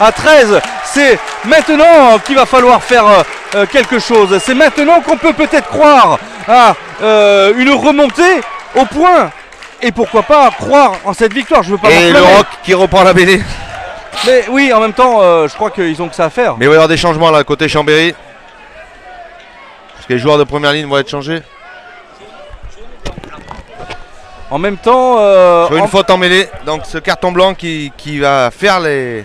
à 13. C'est maintenant qu'il va falloir faire quelque chose. C'est maintenant qu'on peut peut-être croire à une remontée au point. Et pourquoi pas croire en cette victoire. Je veux pas Et le Roc qui reprend la mêlée. Mais oui, en même temps, je crois qu'ils ont que ça à faire. Mais il va y avoir des changements là côté Chambéry. Parce que les joueurs de première ligne vont être changés. En même temps, Sur une faute en mêlée. Donc ce carton blanc qui va faire les.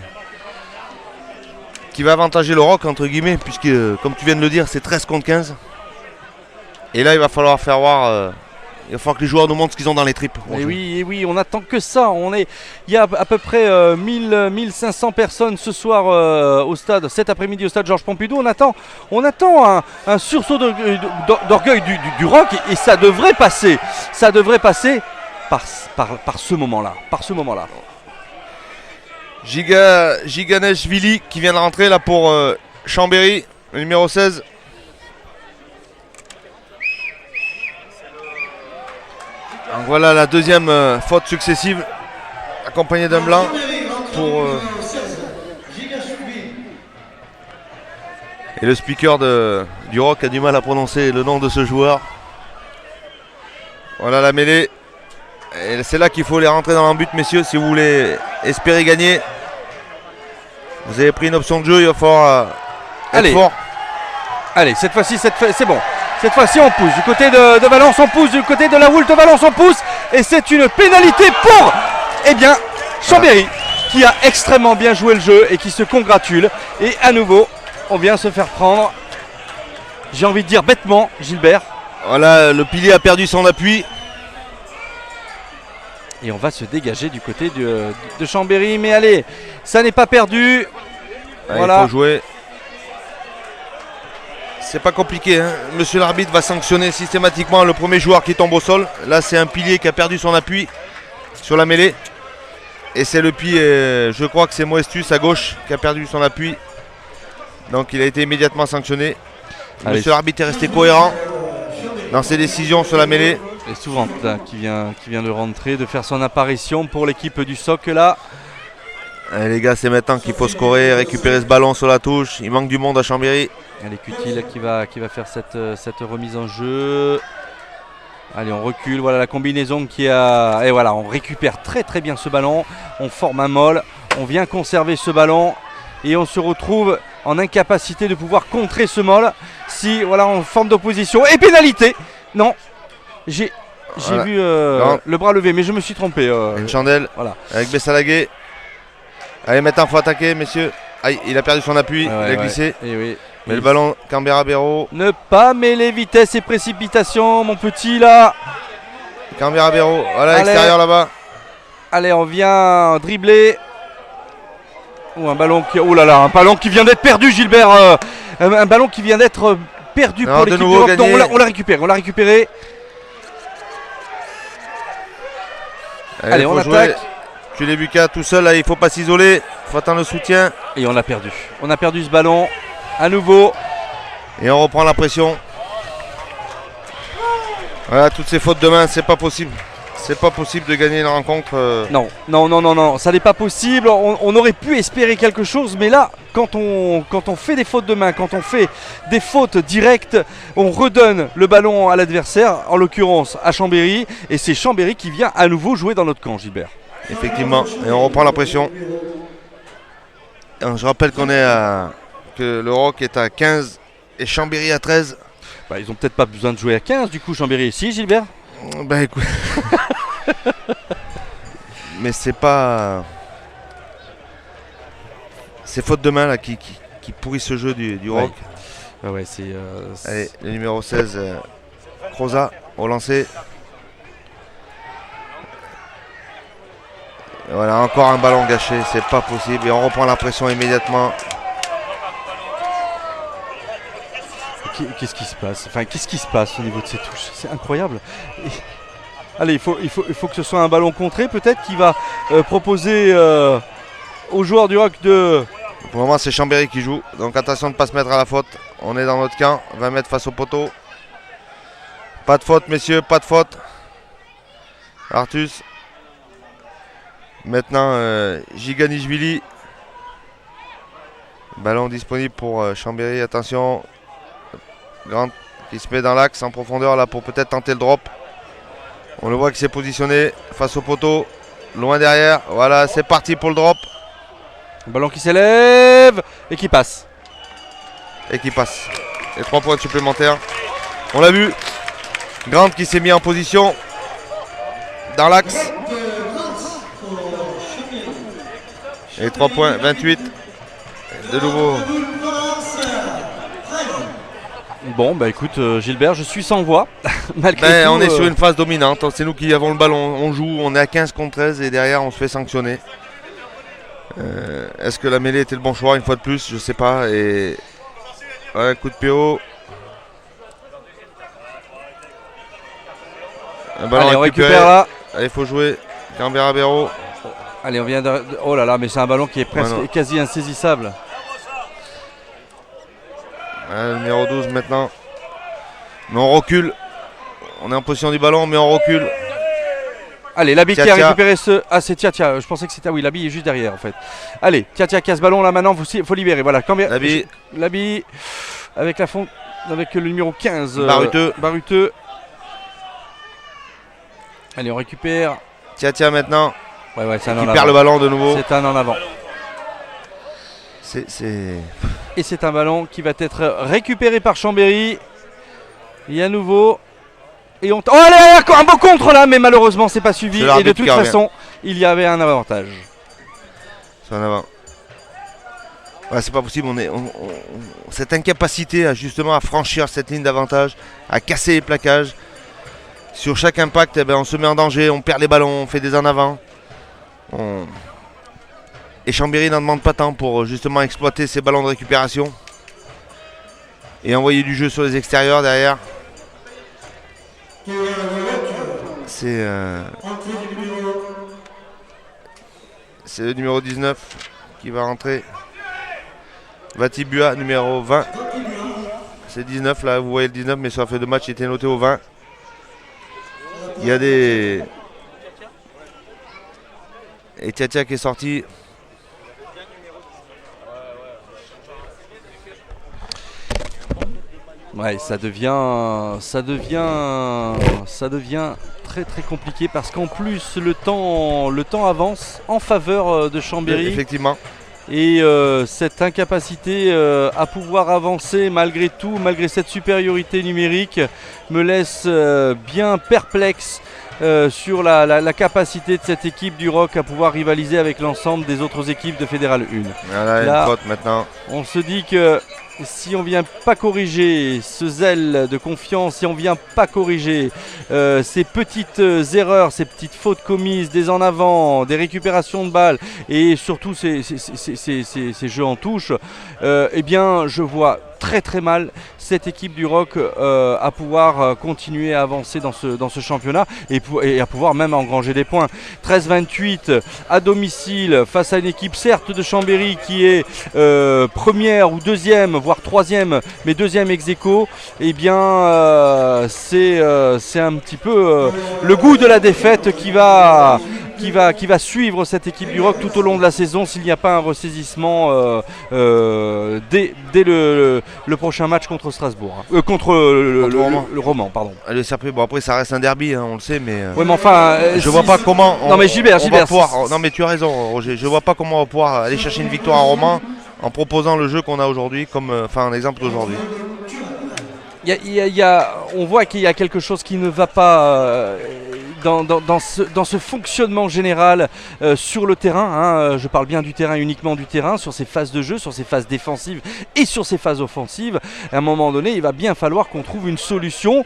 Qui va avantager le Roc entre guillemets. Puisque comme tu viens de le dire, c'est 13 contre 15. Et là il va falloir faire voir. Il va falloir que les joueurs nous montrent ce qu'ils ont dans les tripes. Et oui, on attend que ça. Il y a à peu près 1500 personnes ce soir au stade, cet après-midi au stade Georges Pompidou. On attend un sursaut d'orgueil du Roc et ça devrait passer. Ça devrait passer par ce moment-là. Giganeshvili qui vient de rentrer là pour Chambéry, le numéro 16. Donc voilà la deuxième faute successive, accompagnée d'un blanc pour. Et le speaker du Roc a du mal à prononcer le nom de ce joueur. Voilà la mêlée. Et c'est là qu'il faut les rentrer dans l'embut, messieurs, si vous voulez espérer gagner. Vous avez pris une option de jeu, il va falloir être fort. Allez, cette fois-ci, c'est bon. Cette fois-ci, on pousse. Du côté de Valence, on pousse. Du côté de la Woult de Valence, on pousse. Et c'est une pénalité pour, Chambéry, qui a extrêmement bien joué le jeu et qui se congratule. Et à nouveau, on vient se faire prendre, j'ai envie de dire bêtement, Gilbert. Voilà, le pilier a perdu son appui. Et on va se dégager du côté de Chambéry. Mais allez, ça n'est pas perdu. Voilà. Il faut jouer. C'est pas compliqué, hein. Monsieur l'arbitre va sanctionner systématiquement le premier joueur qui tombe au sol. Là c'est un pilier qui a perdu son appui sur la mêlée. Et c'est le pied, je crois que c'est Moestus à gauche qui a perdu son appui. Donc il a été immédiatement sanctionné. Allez. Monsieur l'arbitre est resté cohérent dans ses décisions sur la mêlée. Et souvent là, qui vient de rentrer, de faire son apparition pour l'équipe du SOC là. Allez, les gars, c'est maintenant qu'il faut scorer, récupérer ce ballon sur la touche. Il manque du monde à Chambéry. Allez, Cutil qui va faire cette remise en jeu. Allez, on recule. Voilà la combinaison qui a. Et voilà, on récupère très très bien ce ballon. On forme un molle. On vient conserver ce ballon. Et on se retrouve en incapacité de pouvoir contrer ce molle. Si, voilà, en forme d'opposition. Et pénalité. Non. J'ai vu le bras levé, mais je me suis trompé. Une chandelle. Voilà. Avec Bessalagué. Allez, maintenant, il faut attaquer, messieurs. Aïe, il a perdu son appui. Il a glissé. Et oui. Mais le ballon, Canberra-Béraud. Ne pas mêler vitesse et précipitation, mon petit là. Canberra-Béraud. Voilà, l'extérieur là-bas. Allez, on vient dribbler. Un ballon qui vient d'être perdu, Gilbert. Un ballon qui vient d'être perdu pour l'équipe du Roc. On l'a récupéré. Allez, on attaque. Tu l'as vu qu'à tout seul, là, il faut pas s'isoler. Il faut attendre le soutien. Et on l'a perdu. On a perdu ce ballon. À nouveau. Et on reprend la pression. Voilà, toutes ces fautes de main, c'est pas possible. C'est pas possible de gagner une rencontre. Non, ça n'est pas possible. On aurait pu espérer quelque chose, mais là, quand on fait des fautes de main, quand on fait des fautes directes, on redonne le ballon à l'adversaire, en l'occurrence à Chambéry, et c'est Chambéry qui vient à nouveau jouer dans notre camp, Gilbert. Effectivement, et on reprend la pression. Je rappelle que le Roc est à 15 et Chambéry à 13. Ils ont peut-être pas besoin de jouer à 15 du coup Chambéry ici, Gilbert. Écoute. Mais c'est pas. C'est faute de main là qui pourrissent ce jeu du Roc. Ouais, c'est. Allez, le numéro 16, Croza, au lancer. Voilà, encore un ballon gâché, c'est pas possible. Et on reprend la pression immédiatement. Qu'est-ce qui se passe ? Qu'est-ce qui se passe au niveau de ces touches ? C'est incroyable. Allez, il faut que ce soit un ballon contré peut-être qui va proposer aux joueurs du Roc de Pour le moment, c'est Chambéry qui joue. Donc attention de ne pas se mettre à la faute. On est dans notre camp. 20 mètres face au poteau. Pas de faute, messieurs. Pas de faute. Artus. Maintenant, Giganishvili. Ballon disponible pour Chambéry. Attention. Grant qui se met dans l'axe en profondeur là pour peut-être tenter le drop. On le voit qui s'est positionné face au poteau. Loin derrière. Voilà, c'est parti pour le drop. Ballon qui s'élève et qui passe. Et qui passe. Et 3 points supplémentaires. On l'a vu. Grant qui s'est mis en position dans l'axe. Et 3 points, 28. De nouveau. Bon, bah écoute, Gilbert, je suis sans voix. Malgré tout, on est sur une phase dominante. C'est nous qui avons le ballon. On joue, on est à 15 contre 13 et derrière on se fait sanctionner. Est-ce que la mêlée était le bon choix une fois de plus? Je sais pas. Et ouais, coup de PO. Un ballon allez, on récupéré. récupère là. Allez, il faut jouer. Gambera-Béraud. Allez, on vient de... Oh là là, mais c'est un ballon qui est presque Ouais, quasi insaisissable. Le numéro 12 maintenant. Mais on recule. On est en position du ballon, mais on recule. Allez, Labi qui a Tia. récupéré ce... Ah, c'est Tia. Je pensais que c'était... Ah oui, Labi est juste derrière en fait. Allez, Tia casse ballon là maintenant, il faut libérer. Voilà, Labi avec la fond... avec le numéro 15. Baruteux. Allez, on récupère. Tia maintenant. Ouais, c'est un en Qui avant. perd le ballon de nouveau. C'est un en avant. C'est... Et c'est un ballon qui va être récupéré par Chambéry. Et à nouveau. Et on... Oh, allez, un beau contre là, mais malheureusement c'est pas suivi. Et de toute façon, il y avait un avantage. C'est en avant. Ouais, c'est pas possible. Cette incapacité à justement à franchir cette ligne d'avantage, à casser les plaquages. Sur chaque impact, on se met en danger, on perd les ballons, on fait des en avant. Et Chambéry n'en demande pas tant pour justement exploiter ces ballons de récupération. Et envoyer du jeu sur les extérieurs derrière. C'est le numéro 19 qui va rentrer. Vatibua, numéro 20. C'est 19 là, vous voyez le 19, mais sur la feuille de match il était noté au 20. Il y a des... Et Tia qui est sorti. Ouais, ça devient très très compliqué parce qu'en plus le temps avance en faveur de Chambéry. Effectivement. Et cette incapacité à pouvoir avancer malgré tout, malgré cette supériorité numérique, me laisse bien perplexe sur la capacité de cette équipe du Roc à pouvoir rivaliser avec l'ensemble des autres équipes de Fédéral 1. Voilà, là, une faute maintenant. On se dit que si on vient pas corriger ce zèle de confiance, si on vient pas corriger ces petites erreurs, ces petites fautes commises, des en avant, des récupérations de balles et surtout ces jeux en touche, eh bien je vois très très mal cette équipe du Roc à pouvoir continuer à avancer dans ce championnat et à pouvoir même engranger des points. 13-28 à domicile face à une équipe certes de Chambéry qui est première ou deuxième voire troisième mais deuxième ex-aequo, eh bien c'est un petit peu le goût de la défaite qui va suivre cette équipe du Roc tout au long de la saison s'il n'y a pas un ressaisissement dès le prochain match contre Strasbourg, contre le Roman, pardon. Le Serpé, bon après ça reste un derby, hein, on le sait, mais. Ouais, mais enfin. Je vois pas comment. Non mais Gilbert. Non mais tu as raison, Roger. Je vois pas comment on va pouvoir aller chercher une victoire à Roman en proposant le jeu qu'on a aujourd'hui, comme un exemple d'aujourd'hui. On voit qu'il y a quelque chose qui ne va pas dans ce fonctionnement général sur le terrain. Je parle bien du terrain, uniquement du terrain, sur ces phases de jeu, sur ces phases défensives et sur ces phases offensives. À un moment donné, il va bien falloir qu'on trouve une solution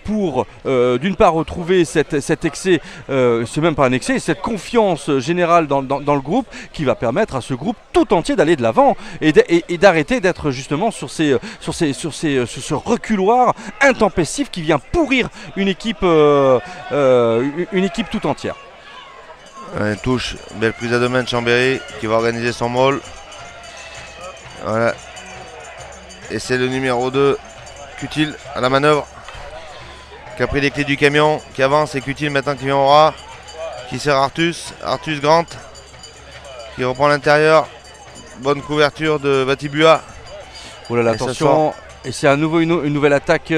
pour, d'une part, retrouver cet excès, c'est même pas un excès, cette confiance générale dans le groupe qui va permettre à ce groupe tout entier d'aller de l'avant et d'arrêter d'être justement sur ce reculoir intempestif qui vient pourrir une équipe tout entière. Touche, belle prise à deux mains de Chambéry qui va organiser son maul. Voilà. Et c'est le numéro 2, Cutil, à la manœuvre, qui a pris les clés du camion, qui avance, et Cutil maintenant qui vient au ras, qui sert Artus Grant, qui reprend l'intérieur. Bonne couverture de Vatibua. Oh là là, attention. Et c'est à nouveau une nouvelle attaque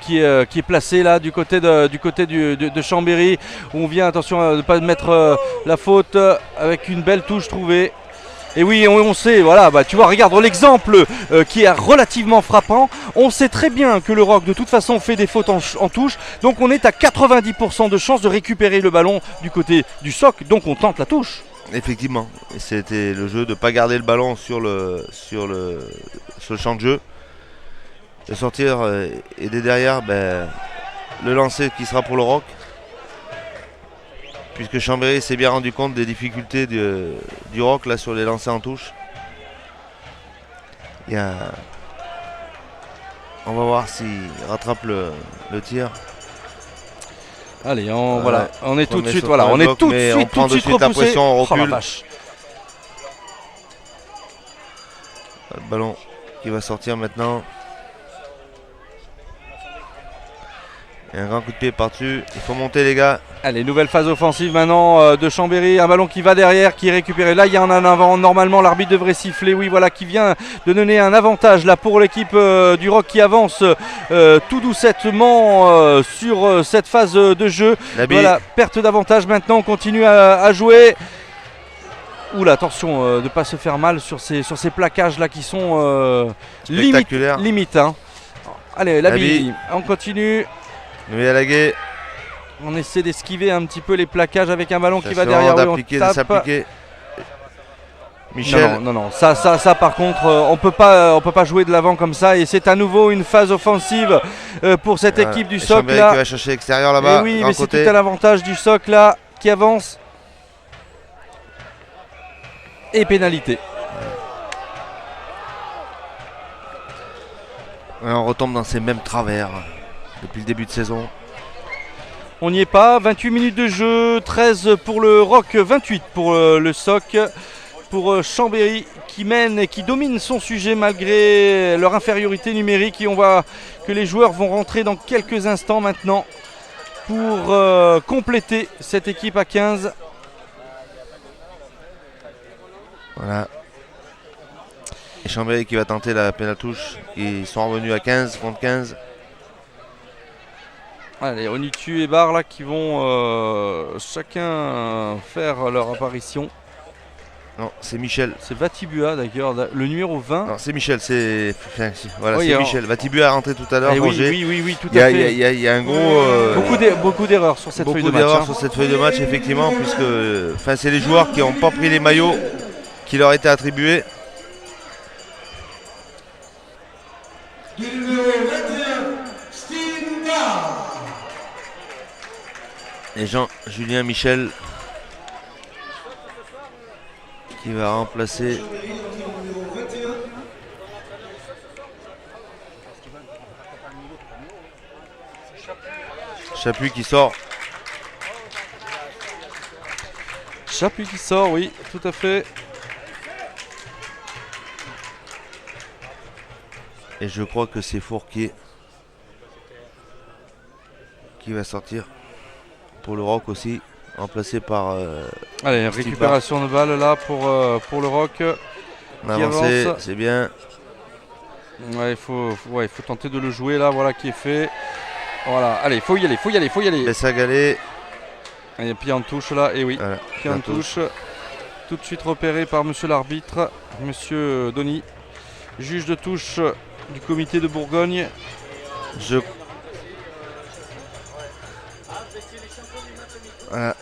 qui est placée là du côté de Chambéry, où on vient, attention à ne pas mettre la faute, avec une belle touche trouvée. Et oui, on sait, voilà, tu vois, regarde l'exemple qui est relativement frappant. On sait très bien que le Rock de toute façon fait des fautes en touche, donc on est à 90% de chance de récupérer le ballon du côté du soc, donc on tente la touche. Effectivement, et c'était le jeu de ne pas garder le ballon sur le champ de jeu, de sortir et de derrière le lancer qui sera pour le Rock, puisque Chambéry s'est bien rendu compte des difficultés du Rock là sur les lancers en touche. On va voir s'il rattrape le tir. Allez, voilà, on est tout de suite, on est tout de suite la pression, on recule. Oh, la vache. Le ballon qui va sortir maintenant. Et un grand coup de pied par-dessus. Il faut monter, les gars. Allez, nouvelle phase offensive maintenant de Chambéry. Un ballon qui va derrière, qui est récupéré. Là, il y en a un avant. Normalement, l'arbitre devrait siffler. Oui, voilà, qui vient de donner un avantage là pour l'équipe du Rock qui avance tout doucettement sur cette phase de jeu. Voilà, perte d'avantage maintenant. On continue à jouer. Oula, attention de ne pas se faire mal sur ces plaquages là qui sont limite. Hein. Allez, Labi, on continue. On essaie d'esquiver un petit peu les plaquages avec un ballon qui va derrière eux. De s'appliquer. Michel. Non, ça par contre, on peut pas jouer de l'avant comme ça. Et c'est à nouveau une phase offensive pour cette équipe du soc là. Qui va chercher l'extérieur là-bas. Et oui, mais c'est tout à l'avantage du soc là qui avance. Et pénalité. Et on retombe dans ces mêmes travers depuis le début de saison. On n'y est pas, 28 minutes de jeu, 13 pour le Rock, 28 pour le soc, pour Chambéry qui mène et qui domine son sujet malgré leur infériorité numérique. Et on voit que les joueurs vont rentrer dans quelques instants maintenant pour compléter cette équipe à 15. Voilà. Et Chambéry qui va tenter la pénaltouche. Ils sont revenus à 15 contre 15. Allez, Onitu et Bar là qui vont chacun faire leur apparition. Non, c'est Michel. C'est Vatibua d'ailleurs, le numéro 20. Non, c'est Michel, voilà, oui, c'est Michel. Vatibua est rentré tout à l'heure. Oui, tout à fait. Il y a un gros. Beaucoup d'erreurs sur cette feuille de match. Beaucoup d'erreurs sur cette feuille de match, effectivement, puisque c'est les joueurs qui n'ont pas pris les maillots qui leur étaient attribués. Du numéro 21, Steve Barr. Et Jean-Julien Michel qui va remplacer Chapuis qui sort. Chapuis qui sort, oui, tout à fait. Et je crois que c'est Fourquier qui va sortir pour le Rock aussi, remplacé par allez, récupération de balle là pour le Rock. On a avancé, c'est bien. Ouais, il faut tenter de le jouer là, voilà qui est fait. Voilà, allez, faut y aller. Laisse à Galet. Il y a pied en touche là, et oui, voilà, pied en touche. Tout de suite repéré par monsieur l'arbitre, monsieur Donny, juge de touche du comité de Bourgogne. Voilà.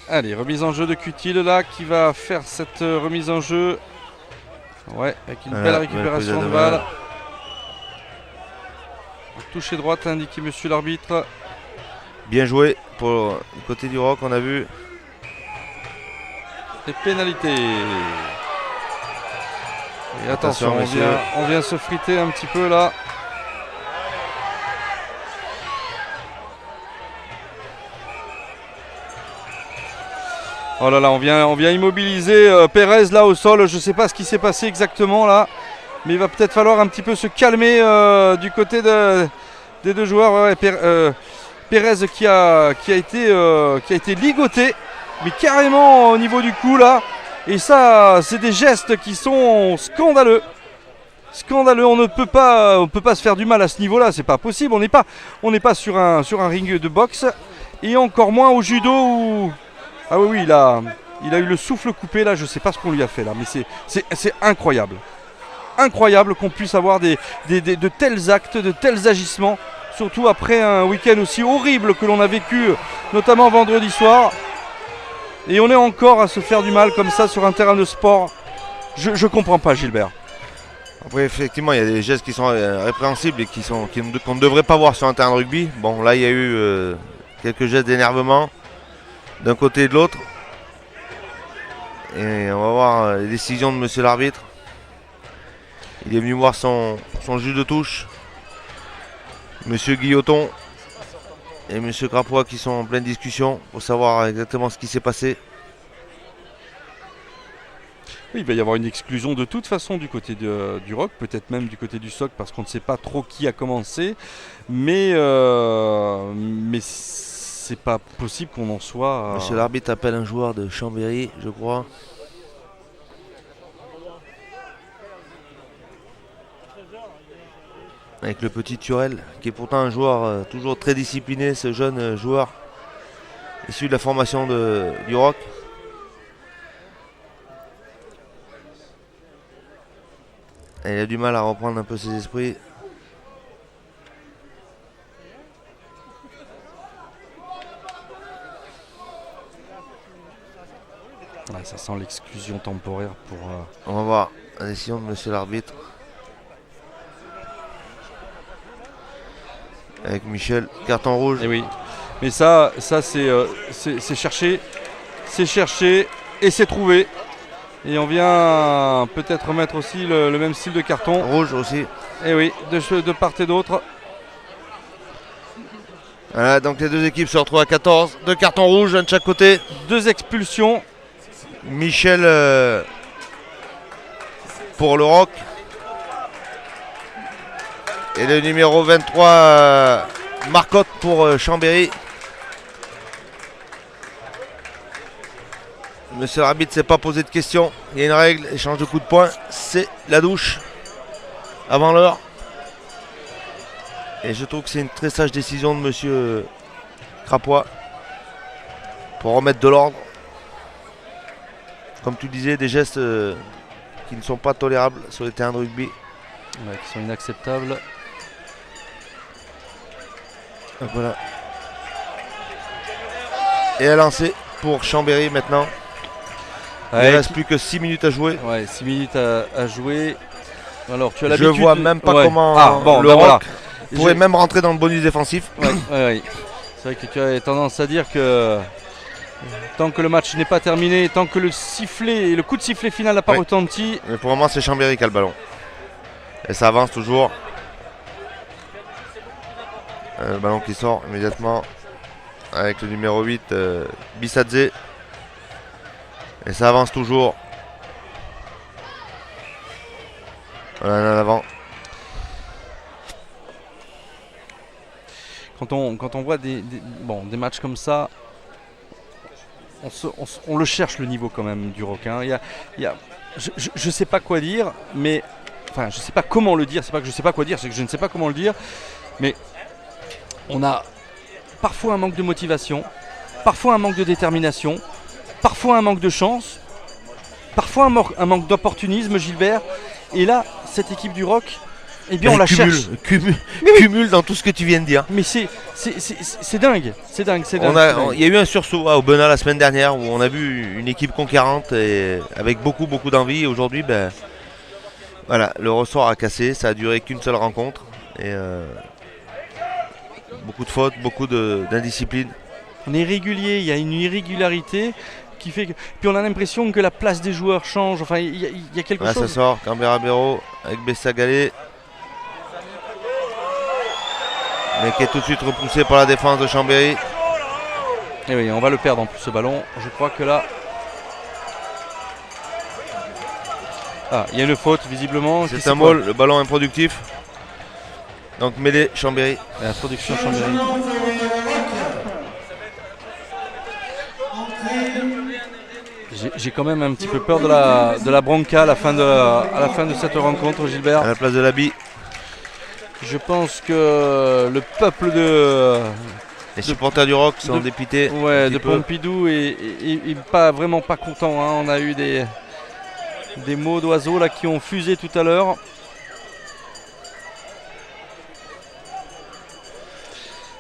Allez, remise en jeu de Cutil là qui va faire cette remise en jeu. Ouais, avec une belle récupération de balle. Toucher droite indiqué monsieur l'arbitre. Bien joué pour le côté du Rock, on a vu. Et pénalité. Et attention, on vient se friter un petit peu là. Oh là là, on vient immobiliser Pérez là au sol. Je ne sais pas ce qui s'est passé exactement là. Mais il va peut-être falloir un petit peu se calmer du côté des deux joueurs. Ouais, Pérez qui a été ligoté, mais carrément au niveau du cou là. Et ça, c'est des gestes qui sont scandaleux. Scandaleux, on ne peut pas se faire du mal à ce niveau-là, c'est pas possible. On n'est pas sur un ring de boxe. Et encore moins au judo où... Ah oui, il a eu le souffle coupé là, je sais pas ce qu'on lui a fait là, mais c'est incroyable. Incroyable qu'on puisse avoir de tels actes, de tels agissements, surtout après un week-end aussi horrible que l'on a vécu, notamment vendredi soir. Et on est encore à se faire du mal comme ça sur un terrain de sport. Je comprends pas, Gilbert. Après, effectivement, il y a des gestes qui sont répréhensibles et qu'on ne devrait pas voir sur un terrain de rugby. Bon, là, il y a eu quelques gestes d'énervement d'un côté et de l'autre. Et on va voir les décisions de monsieur l'arbitre. Il est venu voir son juge de touche, monsieur Guilloton et monsieur Crapois qui sont en pleine discussion pour savoir exactement ce qui s'est passé. Oui, il va y avoir une exclusion de toute façon du côté du ROC, peut-être même du côté du SOC parce qu'on ne sait pas trop qui a commencé. Mais c'est pas possible qu'on en soit... Monsieur l'arbitre appelle un joueur de Chambéry, je crois. Avec le petit Turel, qui est pourtant un joueur toujours très discipliné, ce jeune joueur issu de la formation du ROC. Et il a du mal à reprendre un peu ses esprits. Ouais, ça sent l'exclusion temporaire pour... On va voir la décision de monsieur l'arbitre. Avec Michel, carton rouge. Et oui, mais ça c'est cherché, et c'est trouvé. Et on vient peut-être remettre aussi le même style de carton. Rouge aussi. Et oui, de part et d'autre. Voilà, donc les deux équipes se retrouvent à 14. Deux cartons rouges, un de chaque côté. Deux expulsions. Michel pour le ROC. Et le numéro 23, Marcotte pour Chambéry. Monsieur l'arbitre ne s'est pas posé de questions. Il y a une règle, échange de coups de poing. C'est la douche avant l'heure. Et je trouve que c'est une très sage décision de monsieur Crapois pour remettre de l'ordre. Comme tu disais, des gestes qui ne sont pas tolérables sur les terrains de rugby. Ouais, qui sont inacceptables. Donc voilà. Et à lancer pour Chambéry maintenant. Ouais, il ne reste plus que 6 minutes à jouer. Ouais, 6 minutes à jouer. Alors, tu as Je l'habitude. vois même pas comment le ROC pourrait même rentrer dans le bonus défensif. Ouais. C'est vrai que tu as tendance à dire que tant que le match n'est pas terminé, tant que le coup de sifflet final n'a pas retenti. Mais pour le moment, c'est Chambéry qui a le ballon. Et ça avance toujours. Le ballon qui sort immédiatement avec le numéro 8, Bissadze. Et ça avance toujours. Voilà, en avant. Quand on voit des matchs comme ça, on le cherche le niveau quand même du ROC. Hein. Je sais pas quoi dire, mais enfin je sais pas comment le dire. C'est pas que je sais pas quoi dire, c'est que je ne sais pas comment le dire. Mais on a parfois un manque de motivation, parfois un manque de détermination, parfois un manque de chance, parfois un manque d'opportunisme, Gilbert. Et là, cette équipe du ROC, eh bien on la cherche. Cumule dans tout ce que tu viens de dire. Mais c'est dingue, c'est dingue. Il y a eu un sursaut à Aubenas la semaine dernière où on a vu une équipe conquérante et avec beaucoup d'envie. Et aujourd'hui, voilà, le ressort a cassé. Ça a duré qu'une seule rencontre. Et beaucoup de fautes, beaucoup d'indiscipline. On est régulier, il y a une irrégularité qui fait que... Puis on a l'impression que la place des joueurs change. Enfin, il y a quelque chose. Ça sort, Cambera-Béraud avec Bessagalé. Mais qui est tout de suite repoussé par la défense de Chambéry. Et oui, on va le perdre en plus ce ballon. Je crois que là, Ah, il y a une faute visiblement. C'est un ball, le ballon improductif. Donc mêlée Chambéry. La production Chambéry. J'ai quand même un petit peu peur de la bronca à la fin de cette rencontre, Gilbert. À la place de l'habit. Je pense que le peuple Les supporters du Rock sont dépités. Ouais, de Pompidou est vraiment pas content. Hein. On a eu des mots d'oiseaux là qui ont fusé tout à l'heure.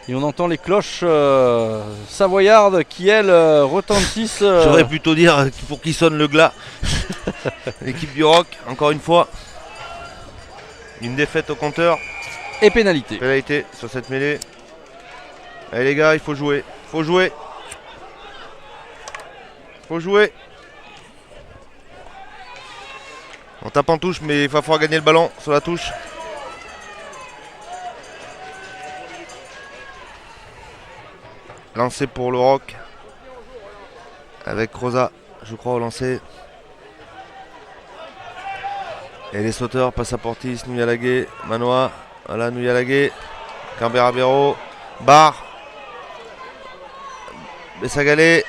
Et on entend les cloches savoyardes qui, elles, retentissent. J'aurais plutôt dire pour qui sonne le glas. L'équipe du Rock, encore une fois. Une défaite au compteur. Et pénalité. Pénalité sur cette mêlée. Allez les gars, il faut jouer. Faut jouer. Faut jouer. On tape en touche, mais il va falloir gagner le ballon sur la touche. Lancé pour le Rock. Avec Rosa, je crois, au lancer. Et les sauteurs, Passaportis, Nouyalagué, Manoa. Voilà, Nouyalagué. Cambera-Béraud. Barre. Bessagalé.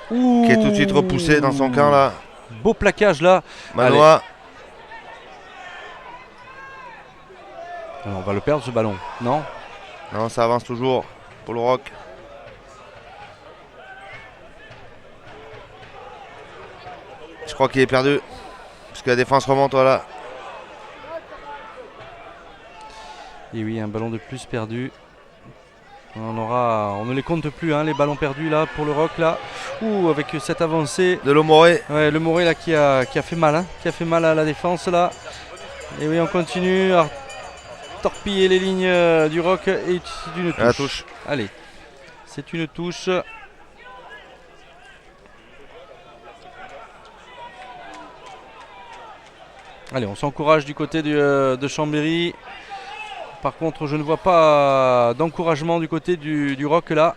Qui est tout de suite repoussé dans son camp là. Beau plaquage là. Manoa. Alors, on va le perdre ce ballon, non? Non, ça avance toujours pour le Rock. Je crois qu'il est perdu. Parce que la défense remonte, voilà. Et oui, un ballon de plus perdu. On ne les compte plus, hein, les ballons perdus là pour le Rock là. Ouh, avec cette avancée. De Lomoré. Ouais, le Moré là qui a fait mal, hein, qui a fait mal à la défense là. Et oui, on continue à torpiller les lignes du Rock et c'est une touche. La touche. Allez, c'est une touche. Allez, on s'encourage du côté de Chambéry. Par contre, je ne vois pas d'encouragement du côté du Rock là.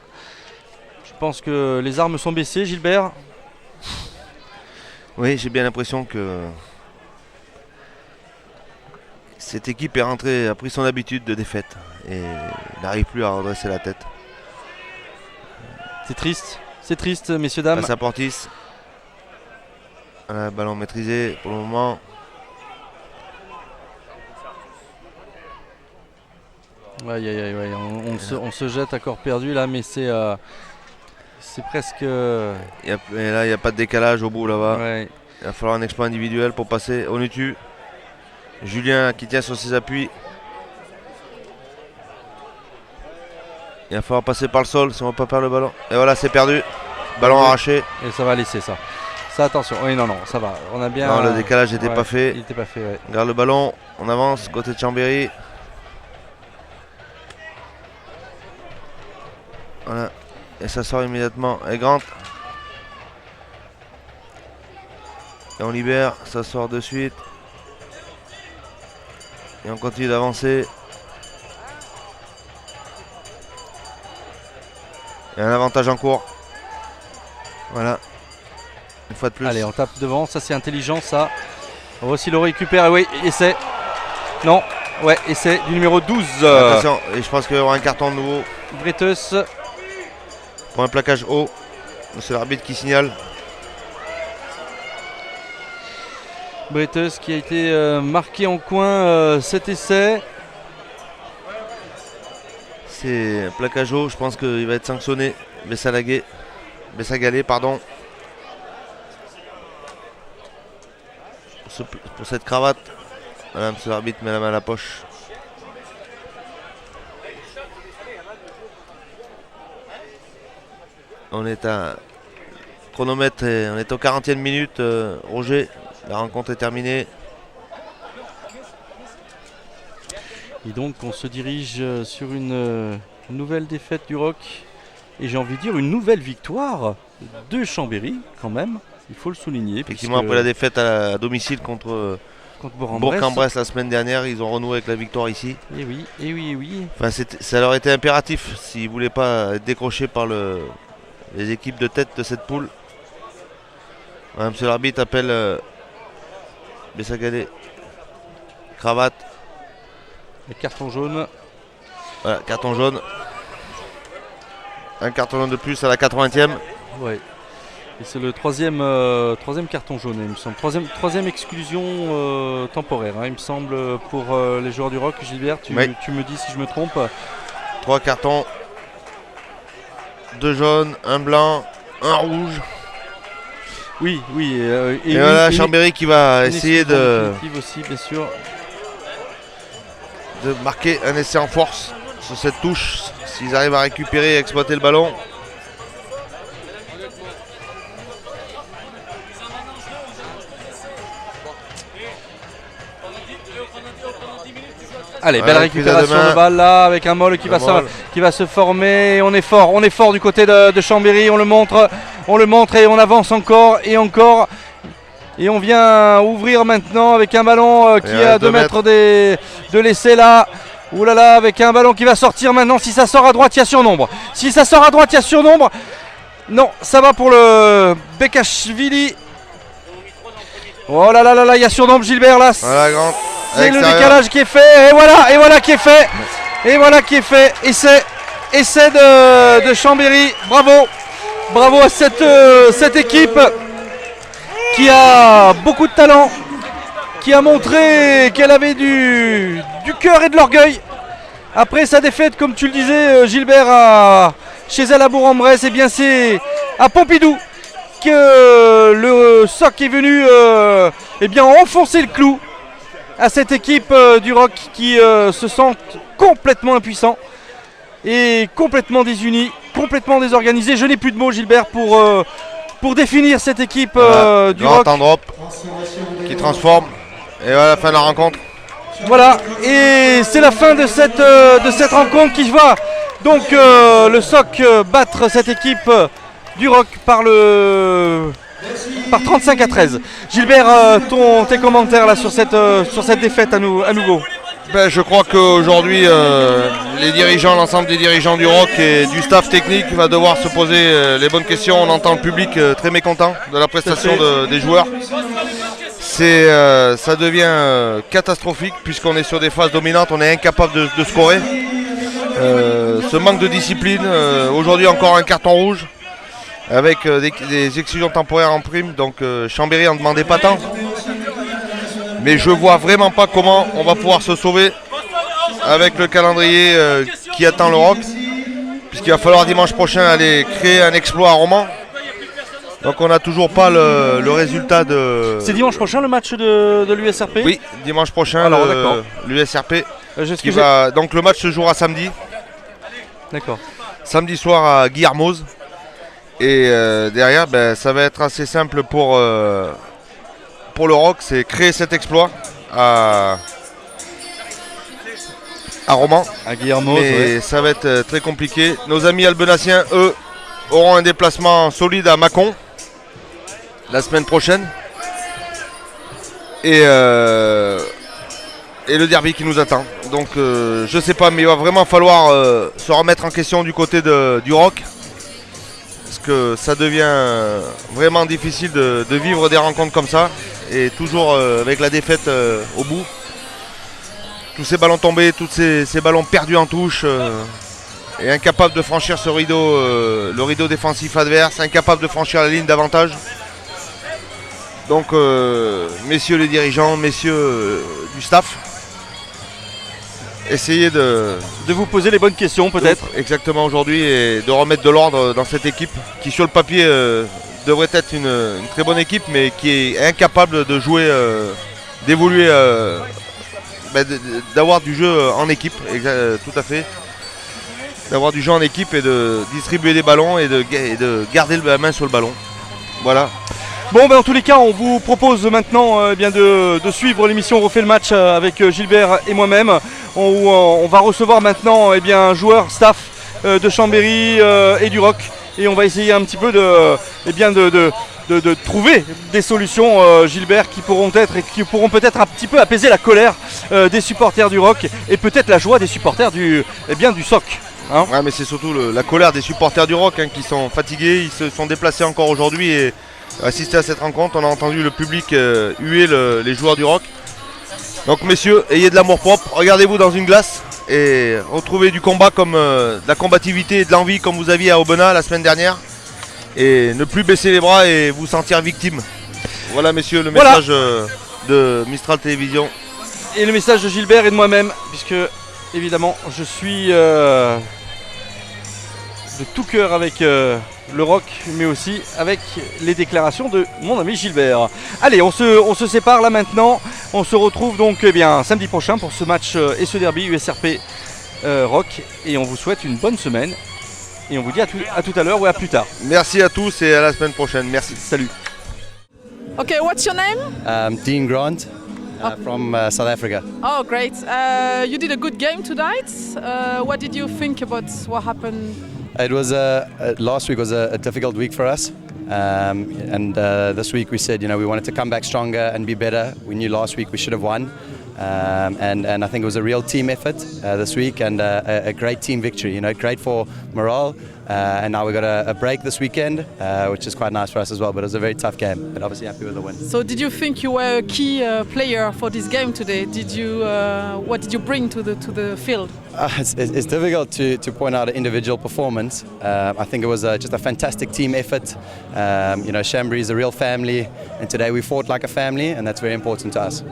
Je pense que les armes sont baissées, Gilbert. Oui, j'ai bien l'impression que cette équipe est rentrée, a pris son habitude de défaite et n'arrive plus à redresser la tête. C'est triste, messieurs, dames. Passaportis. Voilà, ballon maîtrisé pour le moment. Aïe, aïe, aïe, aïe. On se jette à corps perdu là, mais c'est presque. Et là, il n'y a pas de décalage au bout là-bas. Ouais. Il va falloir un exploit individuel pour passer. Onutu. Julien qui tient sur ses appuis. Il va falloir passer par le sol si on ne veut pas perdre le ballon. Et voilà, c'est perdu. Ballon arraché. Et ça va laisser ça. Ça, attention. Oui, non, ça va. On a bien. Non, le décalage n'était pas fait. Il n'était pas fait, ouais. Garde le ballon. On avance côté de Chambéry. Voilà. Et ça sort immédiatement. Et Grant. Et on libère. Ça sort de suite. Et on continue d'avancer. Et un avantage en cours. Voilà. Une fois de plus. Allez, on tape devant. Ça, c'est intelligent, ça. On va aussi le récupérer. Oui, essai. Non. Ouais, essai du numéro 12. Attention. Et je pense qu'il y aura un carton de nouveau. Breteus. Pour un plaquage haut. C'est l'arbitre qui signale. Breteus qui a été marqué en coin cet essai. C'est un plaquage haut. Je pense qu'il va être sanctionné. Bessagalé, pardon. Pour cette cravate. Voilà, monsieur l'arbitre met la main à la poche. On est à chronomètre, on est aux 40e minute. Roger, la rencontre est terminée. Et donc on se dirige sur une nouvelle défaite du Rock. Et j'ai envie de dire une nouvelle victoire de Chambéry quand même. Il faut le souligner. Effectivement, après la défaite à domicile contre Bourg-en-Bresse la semaine dernière, ils ont renoué avec la victoire ici. Et oui, et oui, et oui. Enfin, ça leur était impératif s'ils ne voulaient pas être décrochés par les équipes de tête de cette poule. Ouais, monsieur l'arbitre appelle Bessagadé. Cravate. Le carton jaune. Voilà, carton jaune. Un carton jaune de plus à la 80e. Ouais. Et c'est le troisième carton jaune, il me semble. Troisième exclusion temporaire, hein, il me semble, pour les joueurs du Rock. Gilbert, tu me dis si je me trompe. 3 cartons. 2 jaunes, un blanc, un rouge. Oui. Et voilà, Chambéry qui va essayer de aussi, bien sûr. De marquer un essai en force sur cette touche. S'ils arrivent à récupérer et exploiter le ballon. Allez, belle récupération de balle là avec un Moll qui va se former. Et on est fort du côté de Chambéry. On le montre et on avance encore et encore. Et on vient ouvrir maintenant avec un ballon qui est à 2 mètres de l'essai là. Ouh là là, avec un ballon qui va sortir maintenant. Si ça sort à droite, il y a surnombre. Non, ça va pour le Bekashvili. Oh là là là là, il y a surnombre Gilbert là. Voilà, grand. C'est le décalage qui est fait. Et voilà qui est fait. Essai de Chambéry. Bravo à cette équipe qui a beaucoup de talent, qui a montré qu'elle avait du cœur et de l'orgueil. Après sa défaite, comme tu le disais Gilbert, chez elle à Bourg-en-Bresse, et bien c'est à Pompidou que le SOC est venu enfoncer le clou à cette équipe du Rock qui se sent complètement impuissant et complètement désunis, complètement désorganisés. Je n'ai plus de mots, Gilbert, pour définir cette équipe du Rock. En drop qui transforme. Et voilà la fin de la rencontre. Voilà, et c'est la fin de cette rencontre qui va donc le SOC battre cette équipe du Rock par 35-13. Gilbert, tes commentaires là sur cette défaite à nouveau. Je crois qu'aujourd'hui, l'ensemble des dirigeants du Rock et du staff technique va devoir se poser les bonnes questions. On entend le public très mécontent de la prestation des joueurs. Ça devient catastrophique puisqu'on est sur des phases dominantes, on est incapable de scorer. Ce manque de discipline, aujourd'hui encore un carton rouge avec des exclusions temporaires en prime, donc Chambéry en demandait pas tant. Mais je vois vraiment pas comment on va pouvoir se sauver avec le calendrier qui attend le Rock, puisqu'il va falloir dimanche prochain aller créer un exploit à Romans. Donc on n'a toujours pas le résultat de... C'est dimanche prochain le match de l'USRP ? Oui, dimanche prochain. Alors, l'USRP. Donc le match se jouera samedi. D'accord. Samedi soir à Guillermoz. Et derrière, ça va être assez simple pour le Rock, c'est créer cet exploit à Romans. À Guillermoz, mais ça va être très compliqué. Nos amis albenaciens, eux, auront un déplacement solide à Mâcon la semaine prochaine. Et le derby qui nous attend. Donc je sais pas, mais il va vraiment falloir se remettre en question du côté du Rock. Parce que ça devient vraiment difficile de vivre des rencontres comme ça. Et toujours avec la défaite au bout. Tous ces ballons tombés, tous ces ballons perdus en touche. Et incapable de franchir ce rideau, le rideau défensif adverse. Incapable de franchir la ligne d'avantage. Donc messieurs les dirigeants, messieurs du staff, essayez de vous poser les bonnes questions peut-être. Exactement aujourd'hui, et de remettre de l'ordre dans cette équipe qui sur le papier devrait être une très bonne équipe, mais qui est incapable de jouer, d'évoluer, d'avoir du jeu en équipe, tout à fait. D'avoir du jeu en équipe et de distribuer des ballons et de garder la main sur le ballon. Voilà. Bon, en tous les cas, on vous propose maintenant de suivre l'émission On refait le match avec Gilbert et moi-même. On va recevoir maintenant un joueur, staff de Chambéry et du Rock. Et on va essayer un petit peu de trouver des solutions, Gilbert, qui pourront peut-être un petit peu apaiser la colère des supporters du Rock et peut-être la joie des supporters du SOC. Hein. Ouais, mais c'est surtout la colère des supporters du Rock qui sont fatigués. Ils se sont déplacés encore aujourd'hui et assister à cette rencontre. On a entendu le public huer les joueurs du Rock. Donc messieurs, ayez de l'amour propre, regardez-vous dans une glace et retrouvez du combat comme de la combativité et de l'envie comme vous aviez à Aubenas la semaine dernière. Et ne plus baisser les bras et vous sentir victime. Voilà messieurs le message de Mistral Télévision. Et le message de Gilbert et de moi-même, puisque évidemment je suis de tout cœur avec le Rock, mais aussi avec les déclarations de mon ami Gilbert. Allez, on se sépare là maintenant. On se retrouve donc samedi prochain pour ce match et ce derby USRP Rock. Et on vous souhaite une bonne semaine. Et on vous dit à tout à l'heure ou à plus tard. Merci à tous et à la semaine prochaine. Merci. Salut. Okay, what's your name? Dean Grant from South Africa. Oh, great. You did a good game tonight. What did you think about what happened? It was last week was a difficult week for us, and this week we said we wanted to come back stronger and be better. We knew last week we should have won, and I think it was a real team effort this week and a great team victory. Great for morale. And now we got a break this weekend, which is quite nice for us as well. But it was a very tough game, but obviously happy with the win. So, did you think you were a key player for this game today? What did you bring to the field? It's difficult to point out an individual performance. I think it was just a fantastic team effort. Chambéry is a real family, and today we fought like a family, and that's very important to us.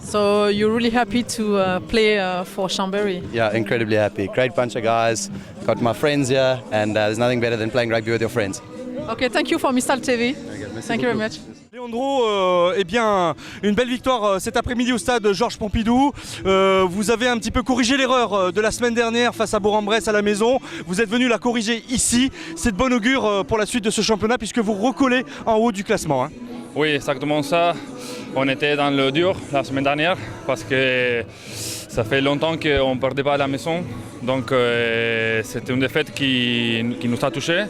So you're really happy to play for Chambéry? Yeah, incredibly happy. Great bunch of guys. Got my friends here, and there's nothing better than playing rugby with your friends. Okay, thank you for Mistral TV. Thank you very much. Leandro, une belle victoire cet après-midi au stade Georges Pompidou. Vous avez un petit peu corrigé l'erreur de la semaine dernière face à Bourg-en-Bresse à la maison. Vous êtes venu la corriger ici. C'est de bon augure pour la suite de ce championnat puisque vous recollez en haut du classement. Hein. Oui, exactement ça. On était dans le dur la semaine dernière parce que ça fait longtemps qu'on ne perdait pas à la maison. Donc c'était une défaite qui nous a touchés.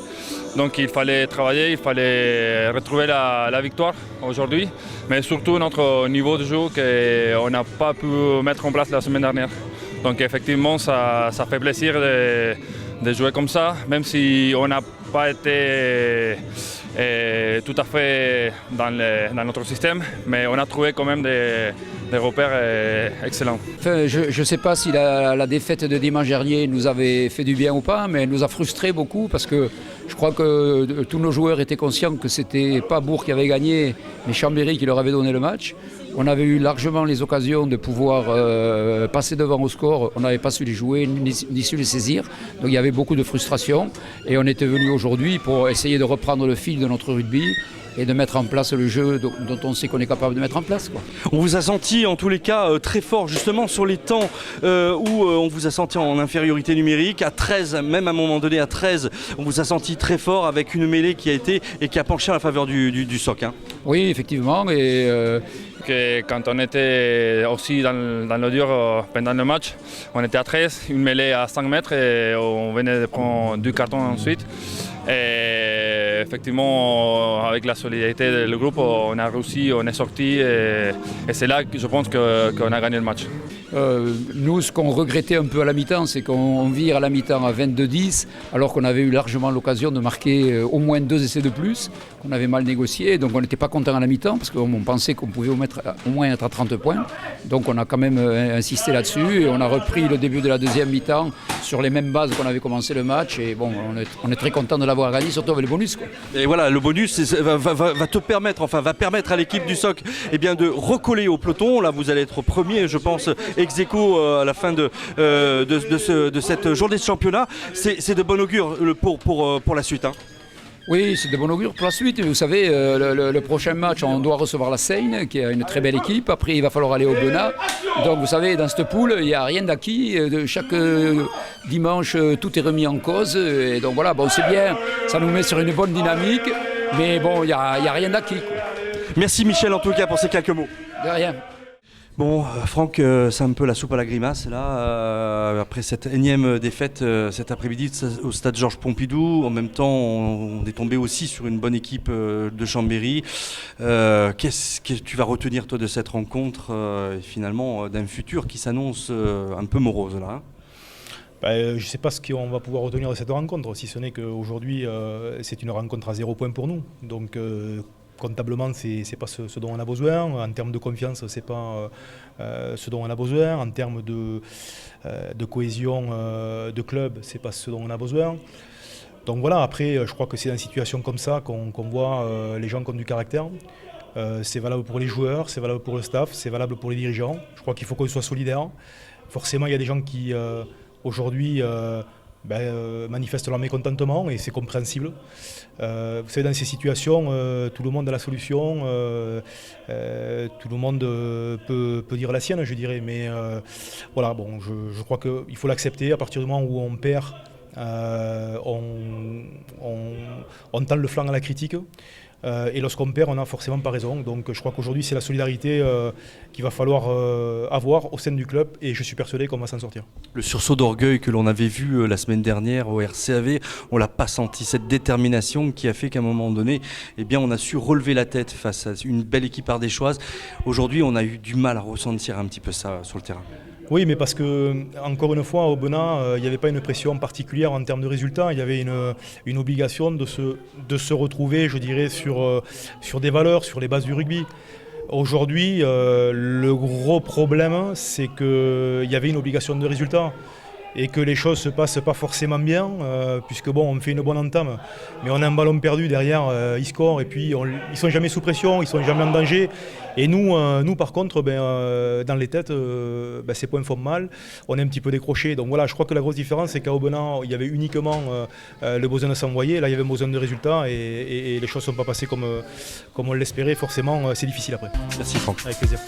Donc il fallait travailler, il fallait retrouver la victoire aujourd'hui. Mais surtout notre niveau de jeu qu'on n'a pas pu mettre en place la semaine dernière. Donc effectivement ça fait plaisir de jouer comme ça, même si on n'a pas été tout à fait dans notre système, mais on a trouvé quand même des repères excellents. Enfin, je ne sais pas si la défaite de dimanche dernier nous avait fait du bien ou pas, mais elle nous a frustrés beaucoup parce que je crois que tous nos joueurs étaient conscients que ce n'était pas Bourg qui avait gagné, mais Chambéry qui leur avait donné le match. On avait eu largement les occasions de pouvoir passer devant au score. On n'avait pas su les jouer, ni su les saisir. Donc il y avait beaucoup de frustration. Et on était venu aujourd'hui pour essayer de reprendre le fil de notre rugby et de mettre en place le jeu dont on sait qu'on est capable de mettre en place. Quoi. On vous a senti en tous les cas très fort justement sur les temps où on vous a senti en infériorité numérique. À 13, même à un moment donné à 13, on vous a senti très fort avec une mêlée qui a penché en la faveur du SOC. Hein. Oui, effectivement. Et que quand on était aussi dans le dur pendant le match, on était à 13, une mêlée à 5 mètres et on venait de prendre 2 cartons ensuite. Et effectivement, avec la solidarité du groupe, on a réussi, on est sorti et c'est là que je pense qu'on a gagné le match. Nous, ce qu'on regrettait un peu à la mi-temps, c'est qu'on vire à la mi-temps à 22-10, alors qu'on avait eu largement l'occasion de marquer au moins 2 essais de plus, qu'on avait mal négocié. Donc on n'était pas content à la mi-temps, parce qu'on pensait qu'on pouvait au moins être à 30 points. Donc on a quand même insisté là-dessus, et on a repris le début de la deuxième mi-temps sur les mêmes bases qu'on avait commencé le match. Et bon, on est très content de l'avoir gagné, surtout avec le bonus. Quoi. Et voilà, le bonus va te permettre, va permettre à l'équipe du SOC de recoller au peloton. Là, vous allez être premier, je pense, ex aequo à la fin de cette journée de championnat. C'est de bon augure pour la suite. Hein. Oui, c'est de bon augure pour la suite. Vous savez, le prochain match, on doit recevoir la Seine, qui est une très belle équipe. Après, il va falloir aller au Aubenas. Donc, vous savez, dans cette poule, il n'y a rien d'acquis. Chaque dimanche, tout est remis en cause. Et donc, voilà, bon, c'est bien. Ça nous met sur une bonne dynamique. Mais bon, il n'y a rien d'acquis. Quoi. Merci Michel, en tout cas, pour ces quelques mots. De rien. Bon, Franck, c'est un peu la soupe à la grimace là, après cette énième défaite cet après-midi au stade Georges Pompidou. En même temps, on est tombé aussi sur une bonne équipe de Chambéry. Qu'est-ce que tu vas retenir toi de cette rencontre et finalement d'un futur qui s'annonce un peu morose là? Je ne sais pas ce qu'on va pouvoir retenir de cette rencontre, si ce n'est qu'aujourd'hui c'est une rencontre à 0 point pour nous. Donc comptablement, c'est pas ce dont on a besoin. En termes de confiance, c'est pas ce dont on a besoin. En termes de cohésion de club, c'est pas ce dont on a besoin. Donc voilà, après, je crois que c'est dans une situation comme ça qu'on voit les gens qui ont du caractère. C'est valable pour les joueurs, c'est valable pour le staff, c'est valable pour les dirigeants. Je crois qu'il faut qu'on soit solidaire. Forcément, il y a des gens qui, aujourd'hui, manifestent leur mécontentement et c'est compréhensible. Vous savez, dans ces situations, tout le monde a la solution, tout le monde peut dire la sienne, je dirais. Mais voilà, bon, je crois qu'il faut l'accepter. À partir du moment où on perd, on tend le flanc à la critique. Et lorsqu'on perd, on n'a forcément pas raison. Donc je crois qu'aujourd'hui, c'est la solidarité qu'il va falloir avoir au sein du club et je suis persuadé qu'on va s'en sortir. Le sursaut d'orgueil que l'on avait vu la semaine dernière au RCAV, on l'a pas senti, cette détermination qui a fait qu'à un moment donné, eh bien, on a su relever la tête face à une belle équipe ardéchoise. Aujourd'hui, on a eu du mal à ressentir un petit peu ça sur le terrain. Oui, mais parce que, encore une fois, au Aubenas, il n'y avait pas une pression particulière en termes de résultats. Il y avait une obligation de se retrouver, je dirais, sur des valeurs, sur les bases du rugby. Aujourd'hui, le gros problème, c'est qu'il y avait une obligation de résultat et que les choses ne se passent pas forcément bien, puisque bon, on fait une bonne entame, mais on a un ballon perdu derrière, ils scorent, et puis ils ne sont jamais sous pression, ils ne sont jamais en danger. Et nous par contre, dans les têtes, ces points font mal, on est un petit peu décroché. Donc voilà, je crois que la grosse différence, c'est qu'à Aubenas, il y avait uniquement le besoin de s'envoyer, là il y avait besoin de résultats, et les choses ne sont pas passées comme on l'espérait, forcément c'est difficile après. Merci Franck. Avec plaisir.